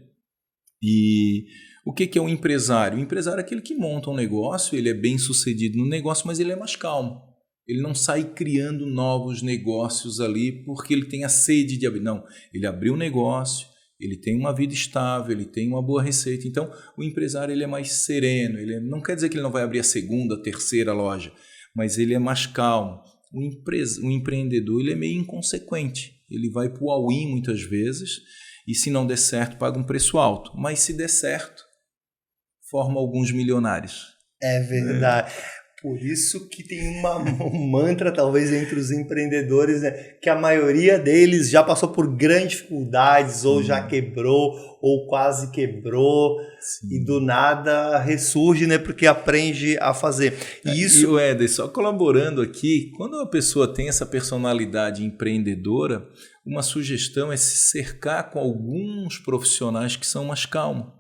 E o que é um empresário? O empresário é aquele que monta um negócio, ele é bem sucedido no negócio, mas ele é mais calmo. Ele não sai criando novos negócios ali porque ele tem a sede de abrir. Não, ele abriu um negócio, ele tem uma vida estável, ele tem uma boa receita. Então, o empresário ele é mais sereno. Não quer dizer que ele não vai abrir a segunda, a terceira loja, mas ele é mais calmo. O empreendedor ele é meio inconsequente. Ele vai para o all-in muitas vezes e se não der certo, paga um preço alto. Mas se der certo, forma alguns milionários. É verdade. Por isso que tem um mantra, talvez, entre os empreendedores, né? Que a maioria deles já passou por grandes dificuldades, ou já quebrou, ou quase quebrou, e do nada ressurge, né? Porque aprende a fazer. E o Éder, só colaborando aqui, quando a pessoa tem essa personalidade empreendedora, uma sugestão é se cercar com alguns profissionais que são mais calmos.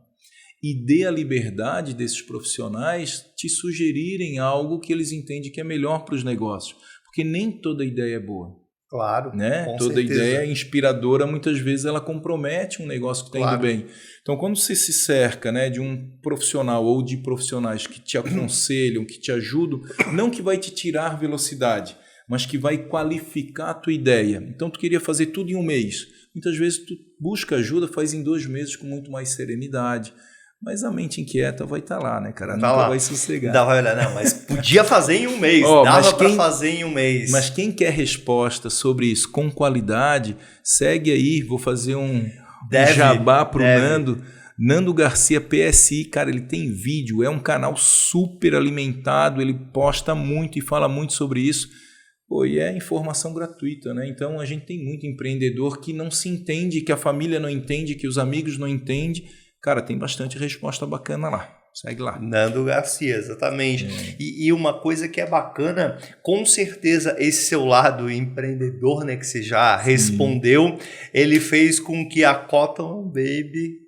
E dê a liberdade desses profissionais te sugerirem algo que eles entendem que é melhor para os negócios. Porque nem toda ideia é boa. Claro, né? Com toda certeza. Ideia inspiradora, muitas vezes, ela compromete um negócio que está indo bem. Então, quando você se cerca, né, de um profissional ou de profissionais que te aconselham, que te ajudam, não que vai te tirar velocidade, mas que vai qualificar a tua ideia. Então, tu queria fazer tudo em um mês. Muitas vezes, tu busca ajuda, faz em 2 meses com muito mais serenidade. Mas a mente inquieta vai estar lá, né, cara? Nunca vai sossegar. Não, mas podia fazer em 1 mês. Dava para fazer em 1 mês. Mas quem quer resposta sobre isso com qualidade, segue aí. Vou fazer um jabá pro Nando. Nando Garcia PSI, cara, ele tem vídeo. É um canal super alimentado. Ele posta muito e fala muito sobre isso. Pô, e é informação gratuita, né? Então a gente tem muito empreendedor que não se entende, que a família não entende, que os amigos não entendem. Cara, tem bastante resposta bacana lá. Segue lá. Nando Garcia, exatamente. E uma coisa que é bacana, com certeza esse seu lado empreendedor, né, que você já respondeu, ele fez com que a Cotton Baby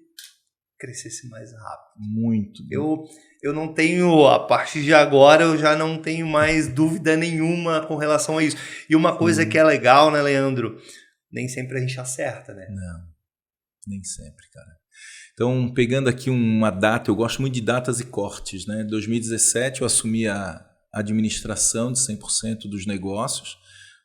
crescesse mais rápido. Muito. Eu não tenho, a partir de agora, eu já não tenho mais dúvida nenhuma com relação a isso. E uma coisa que é legal, né, Leandro? Nem sempre a gente acerta, né? Não, nem sempre, cara. Então, pegando aqui uma data, eu gosto muito de datas e cortes, né? Em 2017 eu assumi a administração de 100% dos negócios.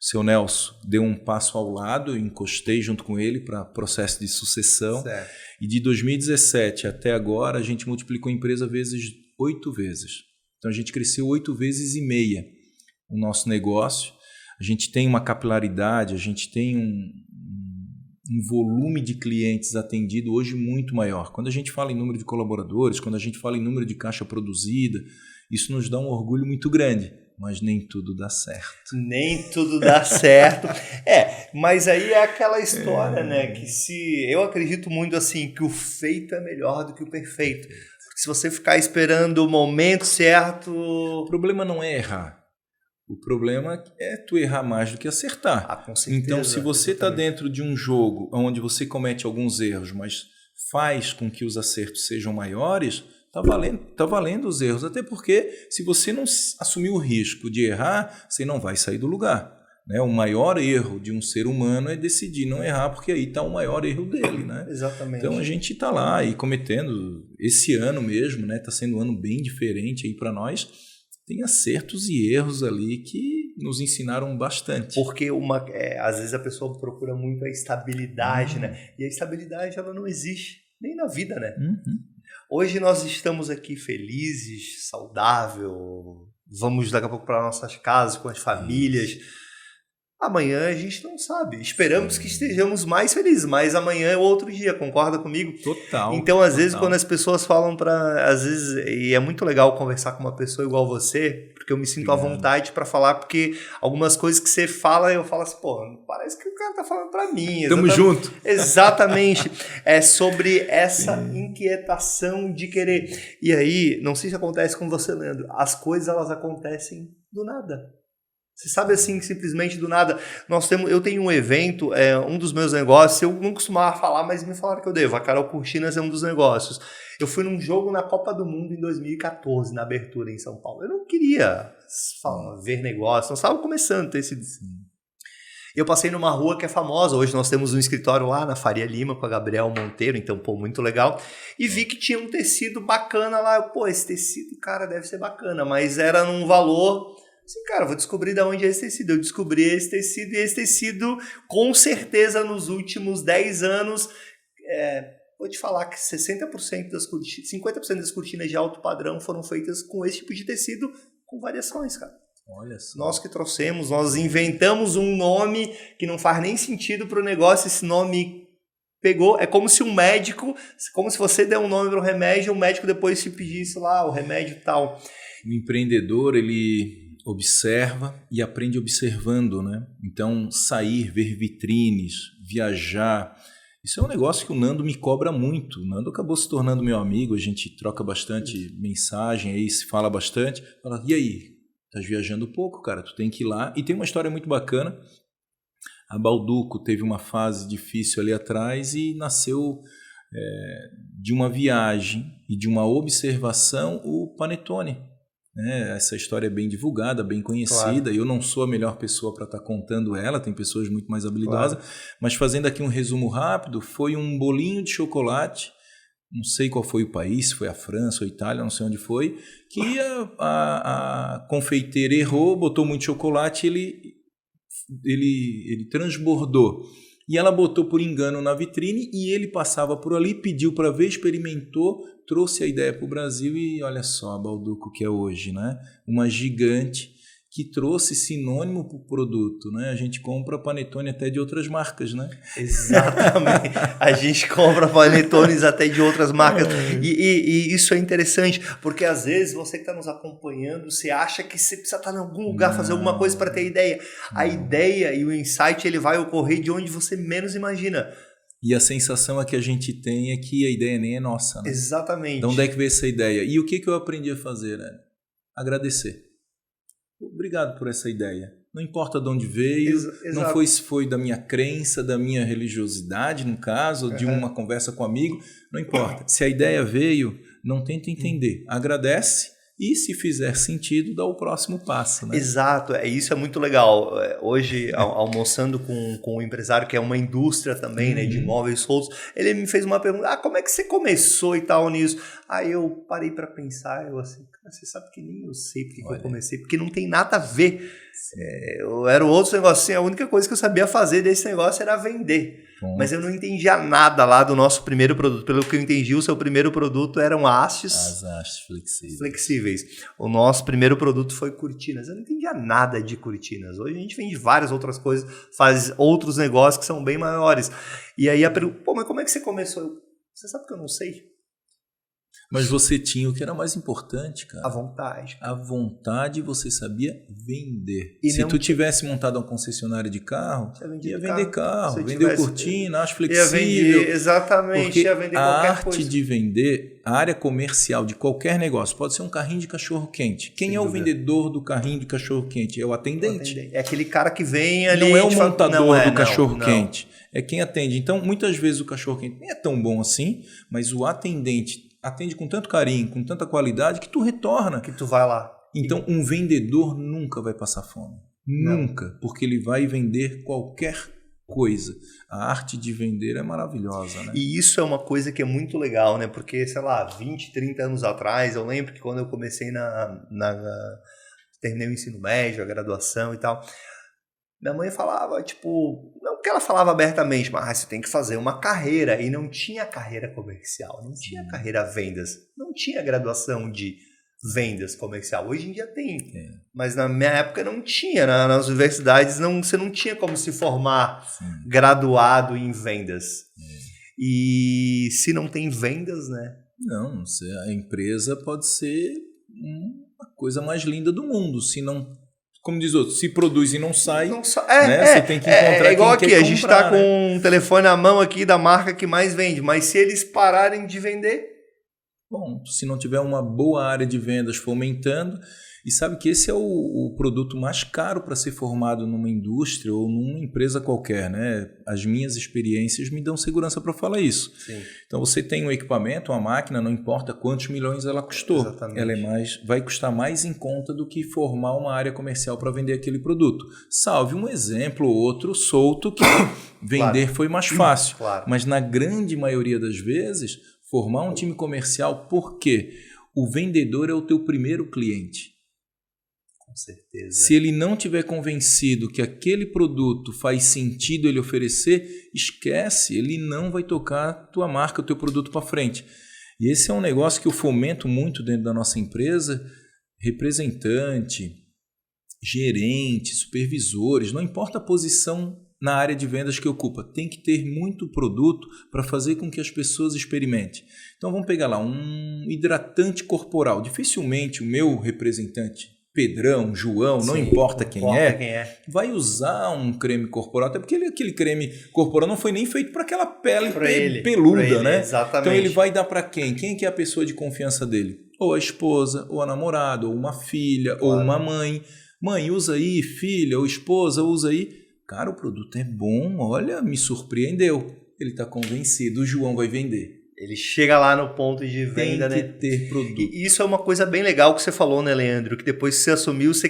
O seu Nelson deu um passo ao lado, eu encostei junto com ele para processo de sucessão. Certo. E de 2017 até agora a gente multiplicou a empresa 8 vezes. Então a gente cresceu 8,5 vezes o nosso negócio. A gente tem uma capilaridade, a gente tem um volume de clientes atendido hoje muito maior. Quando a gente fala em número de colaboradores, quando a gente fala em número de caixa produzida, isso nos dá um orgulho muito grande, mas nem tudo dá certo. Nem tudo dá certo. Mas aí é aquela história, né? Que eu acredito muito assim, que o feito é melhor do que o perfeito. Porque se você ficar esperando o momento certo... O problema não é errar. O problema é tu errar mais do que acertar. Com certeza. Então, se você está dentro de um jogo onde você comete alguns erros, mas faz com que os acertos sejam maiores, tá valendo os erros. Até porque, se você não assumir o risco de errar, você não vai sair do lugar. Né? O maior erro de um ser humano é decidir não errar, porque aí está o maior erro dele. Né? Exatamente. Então a gente está lá e cometendo, esse ano mesmo, está sendo um ano bem diferente para nós, tem acertos e erros ali que nos ensinaram bastante. Porque às vezes a pessoa procura muito a estabilidade, né? E a estabilidade ela não existe nem na vida, né? Hoje nós estamos aqui felizes, saudável, vamos daqui a pouco para nossas casas com as famílias. Amanhã a gente não sabe. Esperamos que estejamos mais felizes, mas amanhã é outro dia, concorda comigo? Total. Então, às vezes, quando as pessoas falam e é muito legal conversar com uma pessoa igual você, porque eu me sinto à vontade para falar, porque algumas coisas que você fala, eu falo assim, pô, parece que o cara tá falando para mim. Tamo junto. Exatamente. É sobre essa inquietação de querer. E aí, não sei se acontece com você, Leandro, as coisas elas acontecem do nada. Você sabe assim, simplesmente do nada. Eu tenho um evento, um dos meus negócios, eu não costumava falar, mas me falaram que eu devo. A Carol Cortinas é um dos negócios. Eu fui num jogo na Copa do Mundo em 2014, na abertura em São Paulo. Eu não queria ver negócio, nós estávamos começando a ter esse... Eu passei numa rua que é famosa, hoje nós temos um escritório lá na Faria Lima com a Gabriel Monteiro, então, pô, muito legal. E vi que tinha um tecido bacana lá. Pô, esse tecido, cara, deve ser bacana, mas era num valor... Assim, cara, vou descobrir de onde é esse tecido. Eu descobri esse tecido e esse tecido, com certeza, nos últimos 10 anos, vou te falar que 50% das cortinas de alto padrão foram feitas com esse tipo de tecido, com variações, cara. Olha só. Nós que trouxemos, nós inventamos um nome que não faz nem sentido para o negócio, esse nome pegou, é como se um médico, como se você der um nome para o remédio, o médico depois te pedisse lá o remédio tal. O empreendedor, ele observa e aprende observando, né? Então, sair, ver vitrines, viajar, isso é um negócio que o Nando me cobra muito. O Nando acabou se tornando meu amigo, a gente troca bastante mensagem, aí se fala bastante. Fala, e aí, estás viajando pouco, cara, tu tem que ir lá. E tem uma história muito bacana. A Balduco teve uma fase difícil ali atrás e nasceu de uma viagem e de uma observação o Panetone. Essa história é bem divulgada, bem conhecida. Claro. Eu não sou a melhor pessoa para estar contando ela, tem pessoas muito mais habilidosas. Claro. Mas fazendo aqui um resumo rápido, foi um bolinho de chocolate, não sei qual foi o país, se foi a França ou a Itália, não sei onde foi, que a confeiteira errou, botou muito chocolate e ele transbordou. E ela botou por engano na vitrine e ele passava por ali, pediu para ver, experimentou, trouxe a ideia para o Brasil e olha só a Balduco que é hoje, né? Uma gigante que trouxe sinônimo para o produto, né? A gente compra panetone até de outras marcas, né? Exatamente. A gente compra panetones até de outras marcas. E isso é interessante, porque às vezes você que está nos acompanhando, você acha que você precisa estar em algum lugar, fazer alguma coisa para ter ideia. A ideia e o insight ele vai ocorrer de onde você menos imagina. E a sensação que a gente tem é que a ideia nem é nossa, né? Exatamente. De onde é que veio essa ideia? E o que eu aprendi a fazer, né? Agradecer. Obrigado por essa ideia. Não importa de onde veio, não foi se foi da minha crença, da minha religiosidade, no caso, de uma conversa com um amigo, não importa. Se a ideia veio, não tenta entender. Agradece e, se fizer sentido, dá o próximo passo. Né? Exato, isso é muito legal. Hoje, almoçando com um empresário que é uma indústria também, né, de imóveis soltos, ele me fez uma pergunta, como é que você começou e tal nisso? Aí eu parei para pensar, eu assim, cara, você sabe que nem eu sei porque que eu comecei, porque não tem nada a ver. Era outro negócio, assim, a única coisa que eu sabia fazer desse negócio era vender. Mas eu não entendia nada lá do nosso primeiro produto. Pelo que eu entendi, o seu primeiro produto eram hastes. As hastes flexíveis. O nosso primeiro produto foi cortinas. Eu não entendia nada de cortinas. Hoje a gente vende várias outras coisas, faz outros negócios que são bem maiores. E aí a pergunta, mas como é que você começou? Você sabe que eu não sei? Mas você tinha o que era mais importante, cara. A vontade. A vontade, você sabia vender. E se não... tu tivesse montado uma concessionária de carro, ia vender carro, vender tivesse... cortina, acho flexível. Ia vender, exatamente, ia vender qualquer coisa. A arte de vender, a área comercial de qualquer negócio, pode ser um carrinho de cachorro-quente. Quem é o vendedor do carrinho de cachorro-quente? É o atendente. É aquele cara que vem ali... Não é o montador do cachorro-quente. É quem atende. Então, muitas vezes o cachorro-quente nem é tão bom assim, mas o atendente atende com tanto carinho, com tanta qualidade, que tu retorna. Que tu vai lá. Então, um vendedor nunca vai passar fome. Não. Nunca. Porque ele vai vender qualquer coisa. A arte de vender é maravilhosa, né? E isso é uma coisa que é muito legal, né? Porque, sei lá, 20, 30 anos atrás, eu lembro que quando eu comecei terminei o ensino médio, a graduação e tal, minha mãe falava, tipo, não que ela falava abertamente, mas você tem que fazer uma carreira. E não tinha carreira comercial, não tinha carreira vendas, não tinha graduação de vendas comercial. Hoje em dia tem, mas na minha época não tinha. Nas universidades você não tinha como se formar graduado em vendas. E se não tem vendas, né? Não, a empresa pode ser a coisa mais linda do mundo, se não... Como diz outro, se produz e não sai, né? Você tem que encontrar igual quem aqui, quer a gente está com um telefone na mão aqui da marca que mais vende, mas se eles pararem de vender... Bom, se não tiver uma boa área de vendas fomentando, e sabe que esse é o produto mais caro para ser formado numa indústria ou numa empresa qualquer, né? As minhas experiências me dão segurança para falar isso. Sim. Então você tem um equipamento, uma máquina, não importa quantos milhões ela custou. Exatamente. Ela vai custar mais em conta do que formar uma área comercial para vender aquele produto. Salve um exemplo ou outro solto que vender foi mais fácil. Claro. Mas na grande maioria das vezes, formar um time comercial, por quê? O vendedor é o teu primeiro cliente. Com certeza. Se ele não tiver convencido que aquele produto faz sentido ele oferecer, esquece, ele não vai tocar a tua marca, o teu produto para frente. E esse é um negócio que eu fomento muito dentro da nossa empresa, representante, gerente, supervisores, não importa a posição na área de vendas que ocupa, tem que ter muito produto para fazer com que as pessoas experimentem. Então vamos pegar lá um hidratante corporal. Dificilmente o meu representante, Pedrão, João, não importa quem é, vai usar um creme corporal, até porque aquele creme corporal não foi nem feito para aquela pele peluda, né? Exatamente. Então ele vai dar para quem? Quem que é a pessoa de confiança dele? Ou a esposa, ou a namorada, ou uma filha, ou uma mãe. Mãe, usa aí, filha, ou esposa, usa aí. Cara, o produto é bom, olha, me surpreendeu. Ele está convencido, o João vai vender. Ele chega lá no ponto de venda, tem que ter produto. E isso é uma coisa bem legal que você falou, né, Leandro? Que depois que você assumiu, você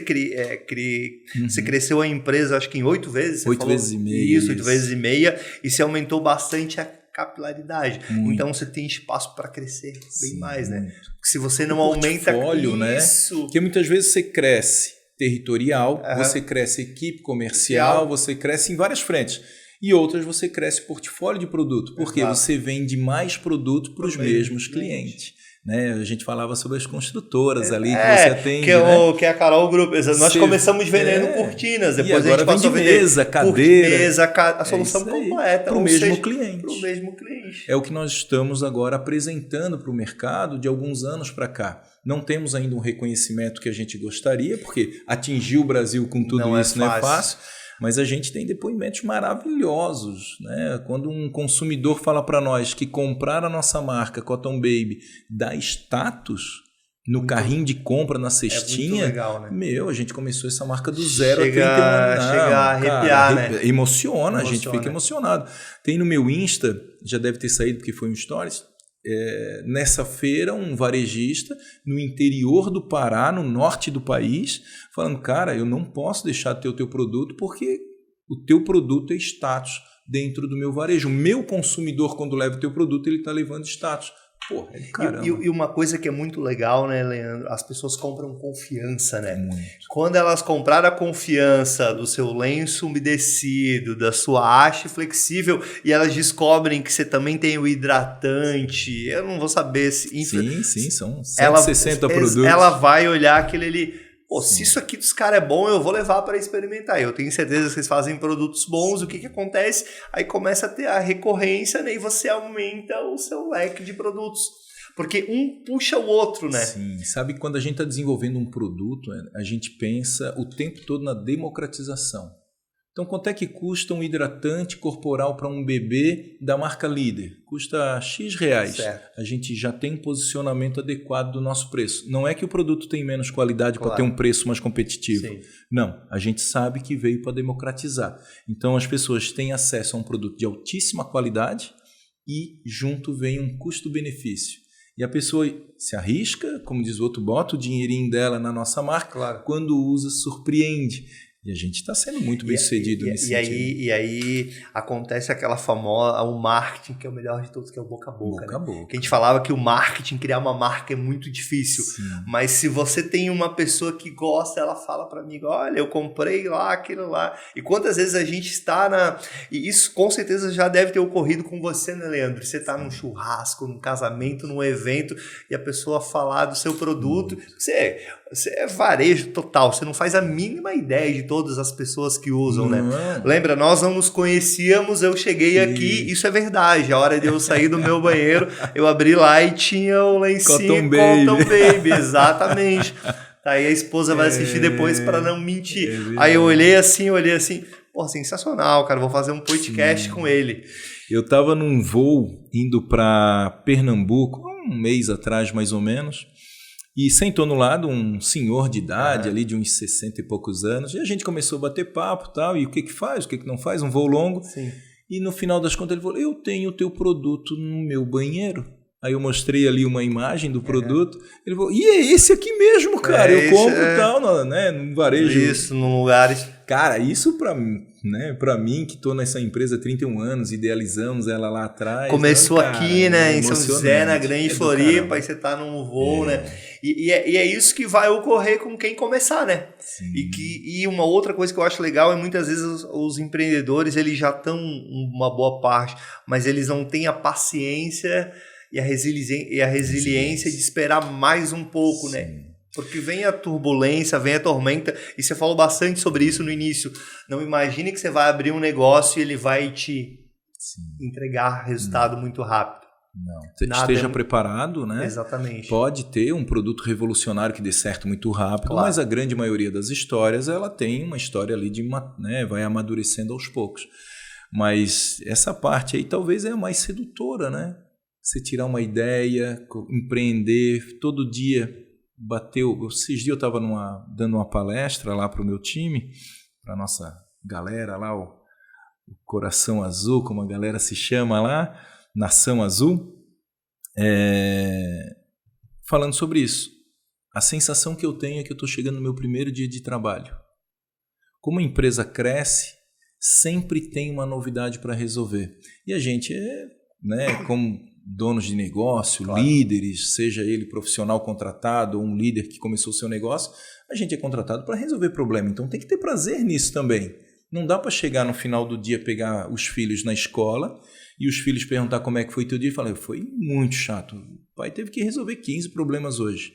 cresceu a empresa, acho que em 8 vezes. 8 vezes e meia. Isso, 8 vezes e meia. E você aumentou bastante a capilaridade. Muito. Então você tem espaço para crescer bem mais, né? Muito. Se você não aumenta portfólio, né? Porque muitas vezes você cresce territorial, você cresce equipe comercial, você cresce em várias frentes. E outras você cresce portfólio de produto, porque você vende mais produto para os mesmos clientes. Né? A gente falava sobre as construtoras ali que você atende. Que é a Carol Group. Nós começamos vendendo cortinas, depois e agora a gente passou a vender mesa, cadeira. A solução completa. Para o mesmo cliente. Para o mesmo cliente. É o que nós estamos agora apresentando para o mercado de alguns anos para cá. Não temos ainda um reconhecimento que a gente gostaria, porque atingir o Brasil com tudo isso não é fácil. Mas a gente tem depoimentos maravilhosos, né? Quando um consumidor fala para nós que comprar a nossa marca Cotton Baby dá status no carrinho de compra, na cestinha, muito legal, né? A gente começou essa marca do 0 a 31 anos. Chega a arrepiar, né? Emociona, a gente fica emocionado. Tem no meu Insta, já deve ter saído porque foi um stories, nessa feira, um varejista no interior do Pará, no norte do país, falando, cara, eu não posso deixar de ter o teu produto porque o teu produto é status dentro do meu varejo. O meu consumidor, quando leva o teu produto, ele está levando status. Porra, caramba. E uma coisa que é muito legal, né, Leandro? As pessoas compram confiança, né? Muito. Quando elas compraram a confiança do seu lenço umedecido, da sua haste flexível, e elas descobrem que você também tem o hidratante, eu não vou saber se... Sim, são 160 produtos. Ela vai olhar aquele ali... Pô, se isso aqui dos caras é bom, eu vou levar para experimentar. Eu tenho certeza que vocês fazem produtos bons. O que acontece? Aí começa a ter a recorrência, né? E você aumenta o seu leque de produtos. Porque um puxa o outro, né? Sim, sabe, quando a gente está desenvolvendo um produto, a gente pensa o tempo todo na democratização. Então, quanto é que custa um hidratante corporal para um bebê da marca Líder? Custa X reais. Certo. A gente já tem um posicionamento adequado do nosso preço. Não é que o produto tem menos qualidade para ter um preço mais competitivo. Sim. Não, a gente sabe que veio para democratizar. Então, as pessoas têm acesso a um produto de altíssima qualidade e junto vem um custo-benefício. E a pessoa se arrisca, como diz o outro, bota o dinheirinho dela na nossa marca, Claro. quando usa, surpreende. E a gente está sendo muito bem sucedido nesse sentido. E aí acontece aquela famosa, o marketing, que é o melhor de todos, que é o boca a boca. Boca a boca. Que a gente falava que o marketing, criar uma marca é muito difícil. Sim. Mas se você tem uma pessoa que gosta, ela fala para mim, olha, eu comprei lá, aquilo lá. E quantas vezes a gente está na... E isso com certeza já deve ter ocorrido com você, né, Leandro? Você está num churrasco, num casamento, num evento, e a pessoa falar do seu produto. Você é varejo total, você não faz a mínima ideia de todas as pessoas que usam, né? Lembra, nós não nos conhecíamos, eu cheguei aqui, isso é verdade, a hora de eu sair do meu banheiro, eu abri lá e tinha o lencinho Cotton Baby, exatamente. Aí a esposa vai assistir depois para não mentir. Aí eu olhei assim, pô, sensacional, cara, vou fazer um podcast com ele. Eu estava num voo indo para Pernambuco, um mês atrás mais ou menos, e sentou no lado um senhor de idade, ali de uns 60 e poucos anos, e a gente começou a bater papo e tal, e o que faz, o que não faz, um voo longo. Sim. E no final das contas ele falou, eu tenho o teu produto no meu banheiro. Aí eu mostrei ali uma imagem do produto, ele falou, e é esse aqui mesmo, cara, eu compro e tal, né, no varejo. Isso, num lugares... Cara, isso pra mim, que tô nessa empresa há 31 anos, idealizamos ela lá atrás. Começou cara, aqui, né, em São José, na Grande Floripa, aí você tá num voo, né? E é isso que vai ocorrer com quem começar, né? Sim. E uma outra coisa que eu acho legal é muitas vezes os empreendedores, eles já estão uma boa parte, mas eles não têm a paciência e a resiliência de esperar mais um pouco, né? Porque vem a turbulência, vem a tormenta, e você falou bastante sobre isso no início. Não imagine que você vai abrir um negócio e ele vai te entregar resultado muito rápido. Não, esteja preparado, né? Exatamente. Pode ter um produto revolucionário que dê certo muito rápido, claro, mas a grande maioria das histórias, ela tem uma história ali né, vai amadurecendo aos poucos. Mas essa parte aí talvez é a mais sedutora, né? Você tirar uma ideia, empreender, todo dia bateu. Esses dias eu estava dando uma palestra lá para o meu time, para a nossa galera lá, o Coração Azul, como a galera se chama lá, Nação Azul, falando sobre isso. A sensação que eu tenho é que eu estou chegando no meu primeiro dia de trabalho. Como a empresa cresce, sempre tem uma novidade para resolver. E a gente como donos de negócio, claro, líderes, seja ele profissional contratado ou um líder que começou o seu negócio, a gente é contratado para resolver problema. Então tem que ter prazer nisso também. Não dá para chegar no final do dia, pegar os filhos na escola e os filhos perguntar como é que foi teu dia e falar, foi muito chato. O pai teve que resolver 15 problemas hoje.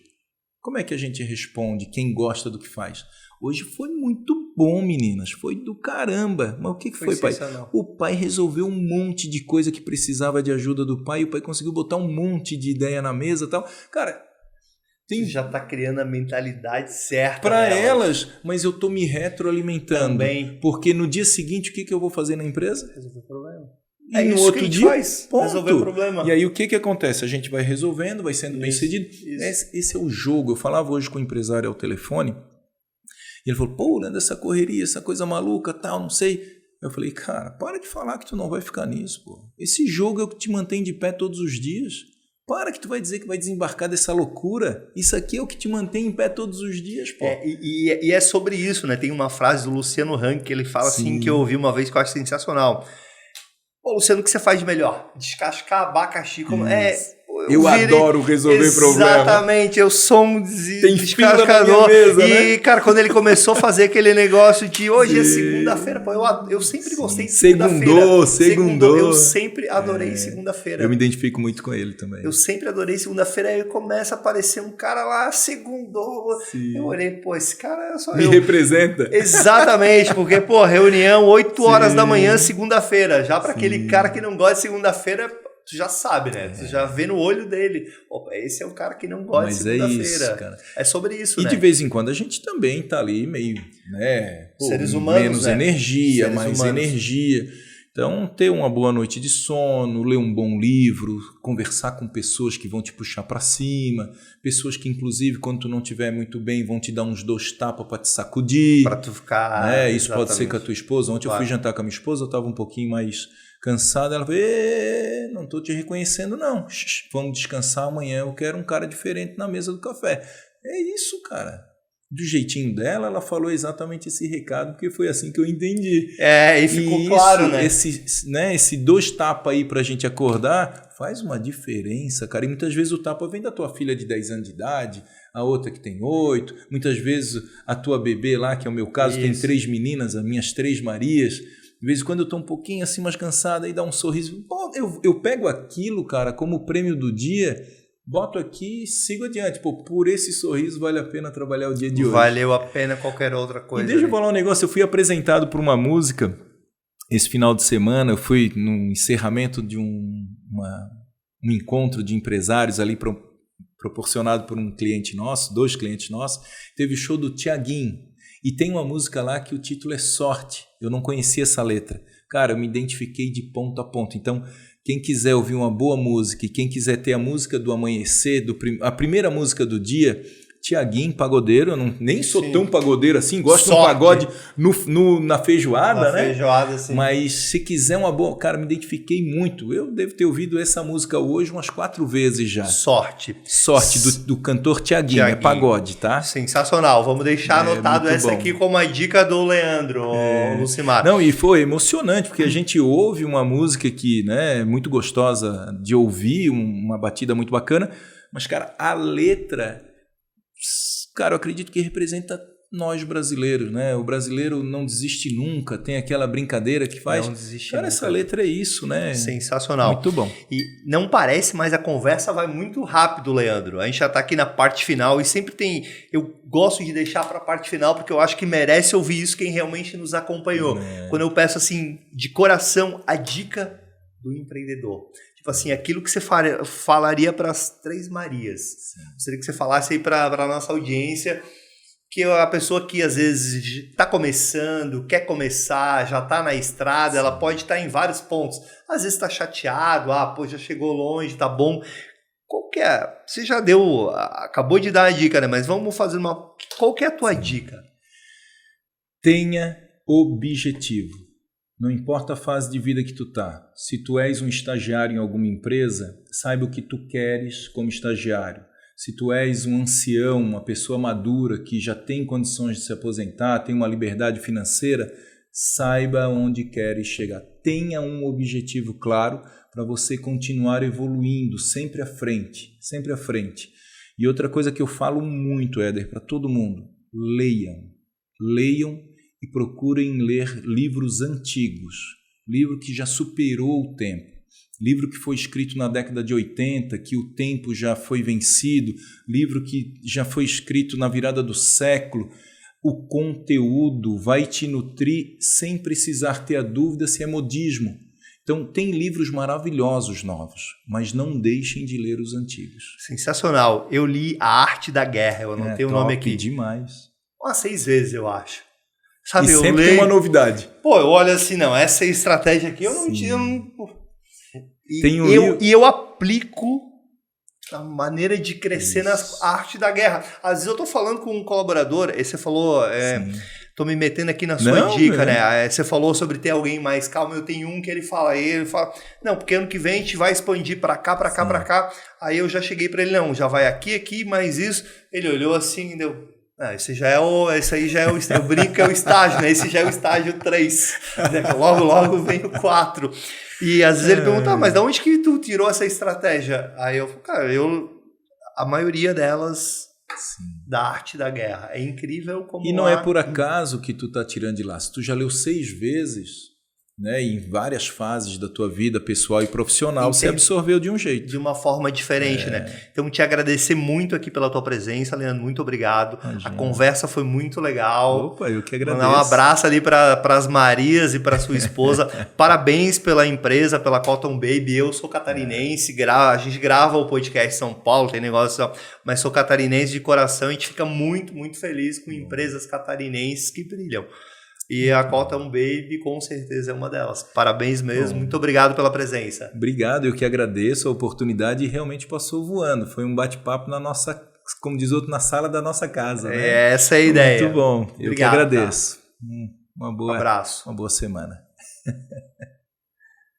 Como é que a gente responde quem gosta do que faz? Hoje foi muito bom, meninas. Foi do caramba. Mas o que foi, pai? O pai resolveu um monte de coisa que precisava de ajuda do pai. E o pai conseguiu botar um monte de ideia na mesa e tal. Cara, você já está criando a mentalidade certa para elas, mas eu estou me retroalimentando. Também. Porque no dia seguinte, o que eu vou fazer na empresa? Resolver o problema. E no outro dia, faz. Resolver o problema. E aí o que acontece? A gente vai resolvendo, vai sendo bem sucedido. Esse é o jogo. Eu falava hoje com o empresário ao telefone. E ele falou, pô, Leandro, essa correria, essa coisa maluca, tal, não sei. Eu falei, cara, para de falar que tu não vai ficar nisso, pô. Esse jogo é o que te mantém de pé todos os dias. Para que tu vai dizer que vai desembarcar dessa loucura. Isso aqui é o que te mantém em pé todos os dias, pô. E é sobre isso, né? Tem uma frase do Luciano Hang que ele fala assim, que eu ouvi uma vez que eu acho sensacional. Pô, Luciano, o que você faz de melhor? Descascar abacaxi. Como Eu adoro resolver problemas. Exatamente, eu sou um descascador. Mesa, e, né? cara, quando ele começou a fazer aquele negócio de hoje é segunda-feira, pô, eu sempre gostei de segunda-feira. Segundou. Eu sempre adorei segunda-feira. Eu me identifico muito com ele também. Eu sempre adorei segunda-feira, aí começa a aparecer um cara lá, segundou. Sim. Eu olhei, pô, esse cara é só Me representa. Exatamente, porque, pô, reunião 8 horas da manhã, segunda-feira. Já para aquele cara que não gosta de segunda-feira, tu já sabe, né? Tu já vê no olho dele. Opa, esse é o cara que não gosta de segunda-feira. Isso, cara. É sobre isso, e né? E de vez em quando a gente também tá ali meio, né? Seres humanos, menos né? energia, Seres mais humanos. energia. Então, ter uma boa noite de sono, ler um bom livro, conversar com pessoas que vão te puxar para cima, pessoas que, inclusive, quando tu não estiver muito bem, vão te dar uns 2 tapas para te sacudir. Para tu ficar... Né? Isso pode ser com a tua esposa. Ontem eu fui jantar com a minha esposa, eu estava um pouquinho mais cansado. Ela falou, não estou te reconhecendo, não. Vamos descansar amanhã, eu quero um cara diferente na mesa do café. É isso, cara. Do jeitinho dela, ela falou exatamente esse recado, porque foi assim que eu entendi. E ficou claro, né? Esse 2 tapas aí pra gente acordar faz uma diferença, cara. E muitas vezes o tapa vem da tua filha de 10 anos de idade, a outra que tem 8, muitas vezes a tua bebê lá, que é o meu caso, tem 3 meninas, as minhas 3 Marias. De vez em quando eu tô um pouquinho assim mais cansado, aí dá um sorriso. Pô, eu pego aquilo, cara, como prêmio do dia... Boto aqui e sigo adiante. Pô, por esse sorriso vale a pena trabalhar o dia de hoje. Valeu a pena qualquer outra coisa. E deixa eu falar um negócio. Eu fui apresentado por uma música esse final de semana. Eu fui no encerramento de um encontro de empresários ali proporcionado por um cliente nosso, 2 clientes nossos. Teve o show do Thiaguinho. E tem uma música lá que o título é Sorte. Eu não conhecia essa letra. Cara, eu me identifiquei de ponto a ponto. Então... Quem quiser ouvir uma boa música e quem quiser ter a música do amanhecer, a primeira música do dia, Thiaguinho, pagodeiro, eu nem sou tão pagodeiro assim, gosto de um pagode na feijoada, né? Feijoada, sim. Mas se quiser uma boa... Cara, me identifiquei muito. Eu devo ter ouvido essa música hoje umas 4 vezes já. Sorte do cantor Thiaguinho, é pagode, tá? Sensacional. Vamos deixar anotado essa aqui como a dica do Leandro, Lucimar. Não, e foi emocionante, porque a gente ouve uma música que, né, é muito gostosa de ouvir, uma batida muito bacana, mas, cara, a letra... Cara, eu acredito que representa nós brasileiros, né? O brasileiro não desiste nunca, tem aquela brincadeira que faz. Não desiste cara, nunca. Essa letra é isso, né? Sensacional. Muito bom. E não parece, mas a conversa vai muito rápido, Leandro. A gente já está aqui na parte final e sempre tem... Eu gosto de deixar para a parte final porque eu acho que merece ouvir isso quem realmente nos acompanhou. Quando eu peço, assim, de coração, a dica do empreendedor. Tipo assim, aquilo que você falaria para as 3 Marias. Seria que você falasse aí para a nossa audiência, que a pessoa que às vezes está começando, quer começar, já está na estrada, ela pode estar em vários pontos. Às vezes está chateado, já chegou longe, tá bom. Qual que é? Você já acabou de dar a dica, né? Mas vamos fazer qual que é a tua dica? Tenha objetivo. Não importa a fase de vida que tu tá. Se tu és um estagiário em alguma empresa, saiba o que tu queres como estagiário. Se tu és um ancião, uma pessoa madura que já tem condições de se aposentar, tem uma liberdade financeira, saiba onde queres chegar. Tenha um objetivo claro para você continuar evoluindo sempre à frente, sempre à frente. E outra coisa que eu falo muito, Éder, para todo mundo, leiam e procurem ler livros antigos, livro que já superou o tempo, livro que foi escrito na década de 80, que o tempo já foi vencido, livro que já foi escrito na virada do século. O conteúdo vai te nutrir sem precisar ter a dúvida se é modismo. Então, tem livros maravilhosos novos, mas não deixem de ler os antigos. Sensacional. Eu li A Arte da Guerra, eu anotei o nome aqui. Demais. Umas 6 vezes, eu acho. Sabe, e sempre tem uma novidade. Pô, eu olho assim, não, essa estratégia aqui eu não tinha... E eu aplico a maneira de crescer na arte da guerra. Às vezes eu tô falando com um colaborador, aí você falou, tô me metendo aqui na sua dica, né? Aí você falou sobre ter alguém mais calmo, eu tenho um que ele fala, não, porque ano que vem a gente vai expandir pra cá, pra cá, pra cá. Aí eu já cheguei pra ele, não, já vai aqui, mais isso. Ele olhou assim e deu... esse aí já é eu brinco, é o estágio, né? Esse já é o estágio 3. Logo vem o 4. E às vezes ele pergunta, mas de onde que tu tirou essa estratégia? Aí eu falo, cara, a maioria delas da arte da guerra. É incrível como... E não é por acaso que tu tá tirando de lá. Se tu já leu 6 vezes, né, em várias fases da tua vida pessoal e profissional, você absorveu de um jeito. De uma forma diferente, né? Então, te agradecer muito aqui pela tua presença, Leandro. Muito obrigado. Imagina. A conversa foi muito legal. Opa, eu que agradeço. Mandar um abraço ali para as Marias e para sua esposa. Parabéns pela empresa, pela Cotton Baby. Eu sou catarinense, a gente grava o podcast em São Paulo, tem negócio, mas sou catarinense de coração e a gente fica muito, muito feliz com empresas catarinenses que brilham. E a Cotton Baby, com certeza, é uma delas. Parabéns mesmo. Muito obrigado pela presença. Obrigado, eu que agradeço a oportunidade e realmente passou voando. Foi um bate-papo na nossa, como diz outro, na sala da nossa casa. Né? Essa é a ideia. Muito bom. Eu que agradeço. Um abraço. Uma boa semana.